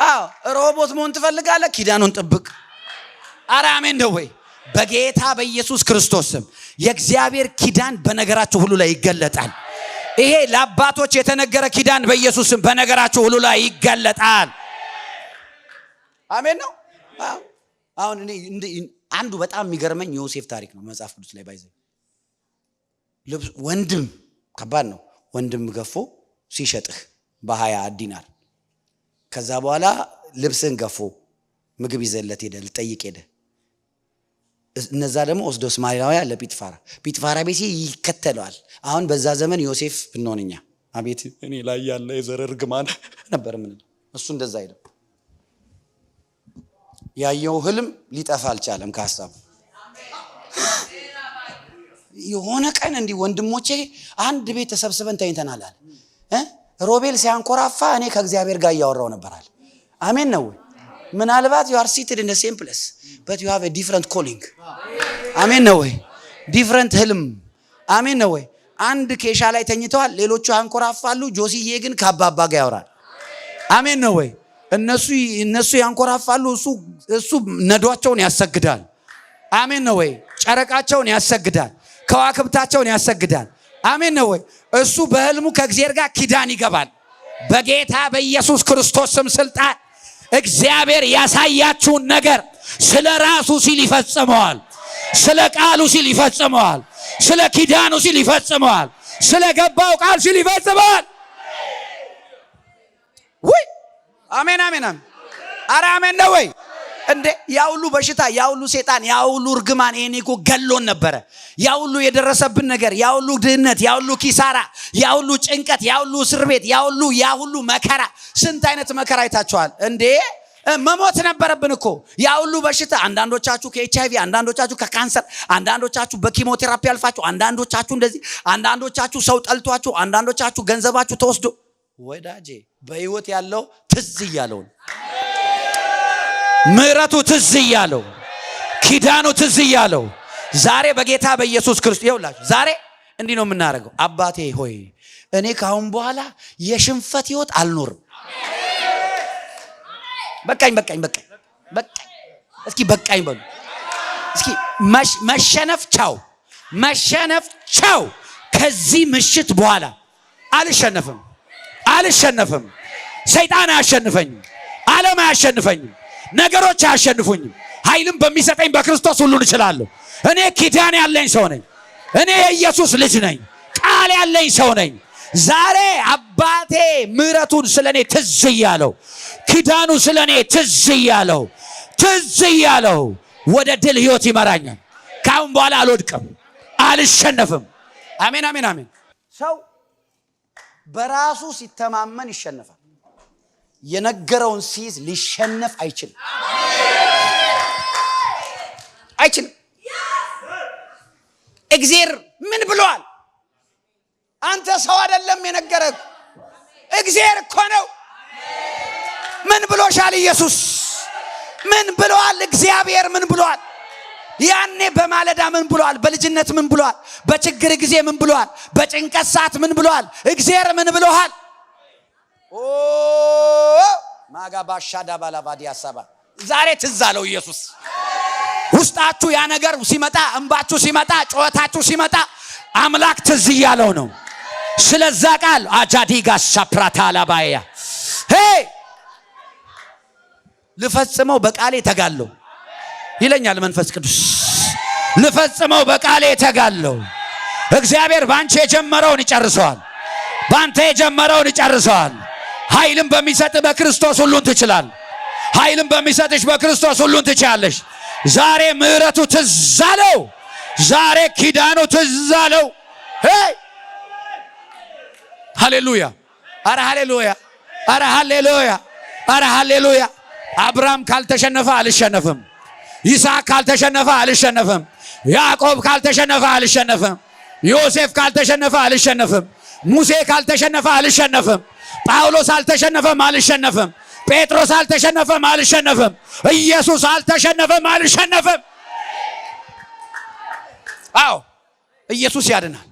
አዎ ሮቦት መሆን ትፈልጋለህ? ኪዳኑን ጥብቅ። አረ አሜን ነው ወይ? በጌታ በኢየሱስ ክርስቶስ ስም የእግዚአብሔር ኪዳን በነገራችሁ ሁሉ ላይ ይገለጣል። ይሄ ለአባቶች የተነገረ ኪዳን በኢየሱስ ስም በነገራችሁ ሁሉ ላይ ይገለጣል። አሜን ነው። አሁን እኔ አንዱ በጣም የሚገርመኝ የዮሴፍ ታሪክ ነው መጽሐፍ ቅዱስ ላይ ባይዘ ወንድም ከባድ ነው። ወንድም ገፎ ሲሸጥህ በ20 ዲናር ከዛ በኋላ ልብስን ገፎ ምግብ ይዘለት ሄደ፣ ልጠይቅ ሄደ። እነዛ ደግሞ ወስዶ እስማኤላውያን ለጲጥፋራ ቤት ይከተለዋል። አሁን በዛ ዘመን ዮሴፍ ብንሆንኛ አቤት እኔ ላይ ያለ የዘር እርግማን ነበር። ምን እሱ እንደዛ አይደለም። ያየው ህልም ሊጠፋ አልቻለም ከሐሳቡ። የሆነ ቀን እንዲህ ወንድሞቼ አንድ ቤት ተሰብስበን ተኝተናል አለ። ሮቤል ሲያንኮራፋ እኔ ከእግዚአብሔር ጋር እያወራው ነበራል። አሜን ነው። ምናልባት you are seated in the same place but you have a different calling. አሜን ነው ወይ? ዲፍረንት ህልም። አሜን ነው ወይ? አንድ ኬሻ ላይ ተኝተዋል፣ ሌሎቹ ያንኮራፋሉ። ጆሲዬ ግን ከአባባ ጋር ያወራል። አሜን ነው ወይ? እነሱ ያንኮራፋሉ፣ እሱ ነዷቸውን ያሰግዳል። አሜን ነው ወይ? ጨረቃቸውን ያሰግዳል፣ ከዋክብታቸውን ያሰግዳል። አሜን ነው ወይ? እሱ በህልሙ ከእግዚአብሔር ጋር ኪዳን ይገባል። በጌታ በኢየሱስ ክርስቶስ ስም ስልጣን እግዚአብሔር ያሳያችሁን ነገር ስለ ራሱ ሲል ይፈጽመዋል። ስለ ቃሉ ሲል ይፈጽመዋል። ስለ ኪዳኑ ሲል ይፈጽመዋል። ስለ ገባው ቃል ሲል ይፈጽመዋል። ወይ አሜን። አረ አሜን ነው ወይ? እንዴ ያውሉ በሽታ፣ ያውሉ ሰይጣን፣ ያውሉ እርግማን እኔ እኮ ገሎን ነበረ። ያውሉ የደረሰብን ነገር፣ ያውሉ ድህነት፣ ያውሉ ኪሳራ፣ ያውሉ ጭንቀት፣ ያውሉ እስር ቤት፣ ያውሉ መከራ። ስንት አይነት መከራ አይታችኋል እንዴ? መሞት ነበረብን እኮ። ያውሉ በሽታ፣ አንዳንዶቻችሁ ከኤችአይቪ፣ አንዳንዶቻችሁ ከካንሰር፣ አንዳንዶቻችሁ በኪሞቴራፒ አልፋችሁ፣ አንዳንዶቻችሁ እንደዚህ፣ አንዳንዶቻችሁ ሰው ጠልቷችሁ፣ አንዳንዶቻችሁ ገንዘባችሁ ተወስዶ። ወዳጄ በህይወት ያለው ትዝ እያለው ምሕረቱ ትዝ እያለው ኪዳኑ ትዝ እያለው ዛሬ በጌታ በኢየሱስ ክርስቶስ ይውላችሁ። ዛሬ እንዲህ ነው የምናደርገው። አባቴ ሆይ እኔ ካሁን በኋላ የሽንፈት ህይወት አልኖርም። በቃኝ በቃኝ በቃኝ በቃኝ። እስኪ በቃኝ በሉ እስኪ። መሸነፍ ቻው፣ መሸነፍ ቻው። ከዚህ ምሽት በኋላ አልሸነፍም፣ አልሸነፍም። ሰይጣን አያሸንፈኝም፣ ዓለም አያሸንፈኝም፣ ነገሮች አያሸንፉኝም። ኃይልም በሚሰጠኝ በክርስቶስ ሁሉን እችላለሁ። እኔ ኪዳን ያለኝ ሰው ነኝ። እኔ የኢየሱስ ልጅ ነኝ። ቃል ያለኝ ሰው ነኝ። ዛሬ አባቴ ምሕረቱን ስለኔ ትዝ እያለው፣ ኪዳኑ ስለኔ ትዝ እያለው፣ ትዝ እያለው ወደ ድል ህይወት ይመራኛል። ካሁን በኋላ አልወድቅም፣ አልሸነፍም። አሜን አሜን አሜን። ሰው በራሱ ሲተማመን ይሸነፋል። የነገረውን ሲይዝ ሊሸነፍ አይችልም፣ አይችልም። እግዚአብሔር ምን ብሏል? አንተ ሰው አይደለም የነገረህ፣ እግዚአብሔር እኮ ነው። ምን ብሎሻል? ኢየሱስ ምን ብሏል? እግዚአብሔር ምን ብሏል? ያኔ በማለዳ ምን ብሏል? በልጅነት ምን ብሏል? በችግር ጊዜ ምን ብሏል? በጭንቀት ሰዓት ምን ብሏል? እግዚአብሔር ምን ብሏል? ኦ ማጋባሻዳ ባላባዲ ያሳባ ዛሬ ትዝ አለው ኢየሱስ። ውስጣችሁ ያ ነገር ሲመጣ፣ እንባችሁ ሲመጣ፣ ጩኸታችሁ ሲመጣ አምላክ ትዝ እያለው ነው። ስለዛ ቃል አጃዲጋ ሻፕራታ ላባያ ሄይ ልፈጽመው በቃሌ ተጋለው ይለኛል መንፈስ ቅዱስ። ልፈጽመው በቃሌ ተጋለው። እግዚአብሔር ባንቺ የጀመረውን ይጨርሰዋል፣ ባንተ የጀመረውን ይጨርሰዋል። ኃይልም በሚሰጥ በክርስቶስ ሁሉን ትችላል። ኃይልም በሚሰጥሽ በክርስቶስ ሁሉን ትችያለሽ። ዛሬ ምሕረቱ ትዝ አለው። ዛሬ ኪዳኑ ትዝ አለው። ሄይ ሃሌሉያ! አረ ሃሌሉያ! አረ ሃሌሉያ! አረ ሃሌሉያ! አብርሃም ካልተሸነፈ አልሸነፍም። ይስሐቅ ካልተሸነፈ አልሸነፍም። ያዕቆብ ካልተሸነፈ አልሸነፍም። ዮሴፍ ካልተሸነፈ አልሸነፍም። ሙሴ ካልተሸነፈ አልሸነፍም። ጳውሎስ አልተሸነፈም፣ አልሸነፍም። ጴጥሮስ አልተሸነፈም፣ አልሸነፍም። ኢየሱስ አልተሸነፈም፣ አልሸነፍም። አዎ ኢየሱስ ያድናል።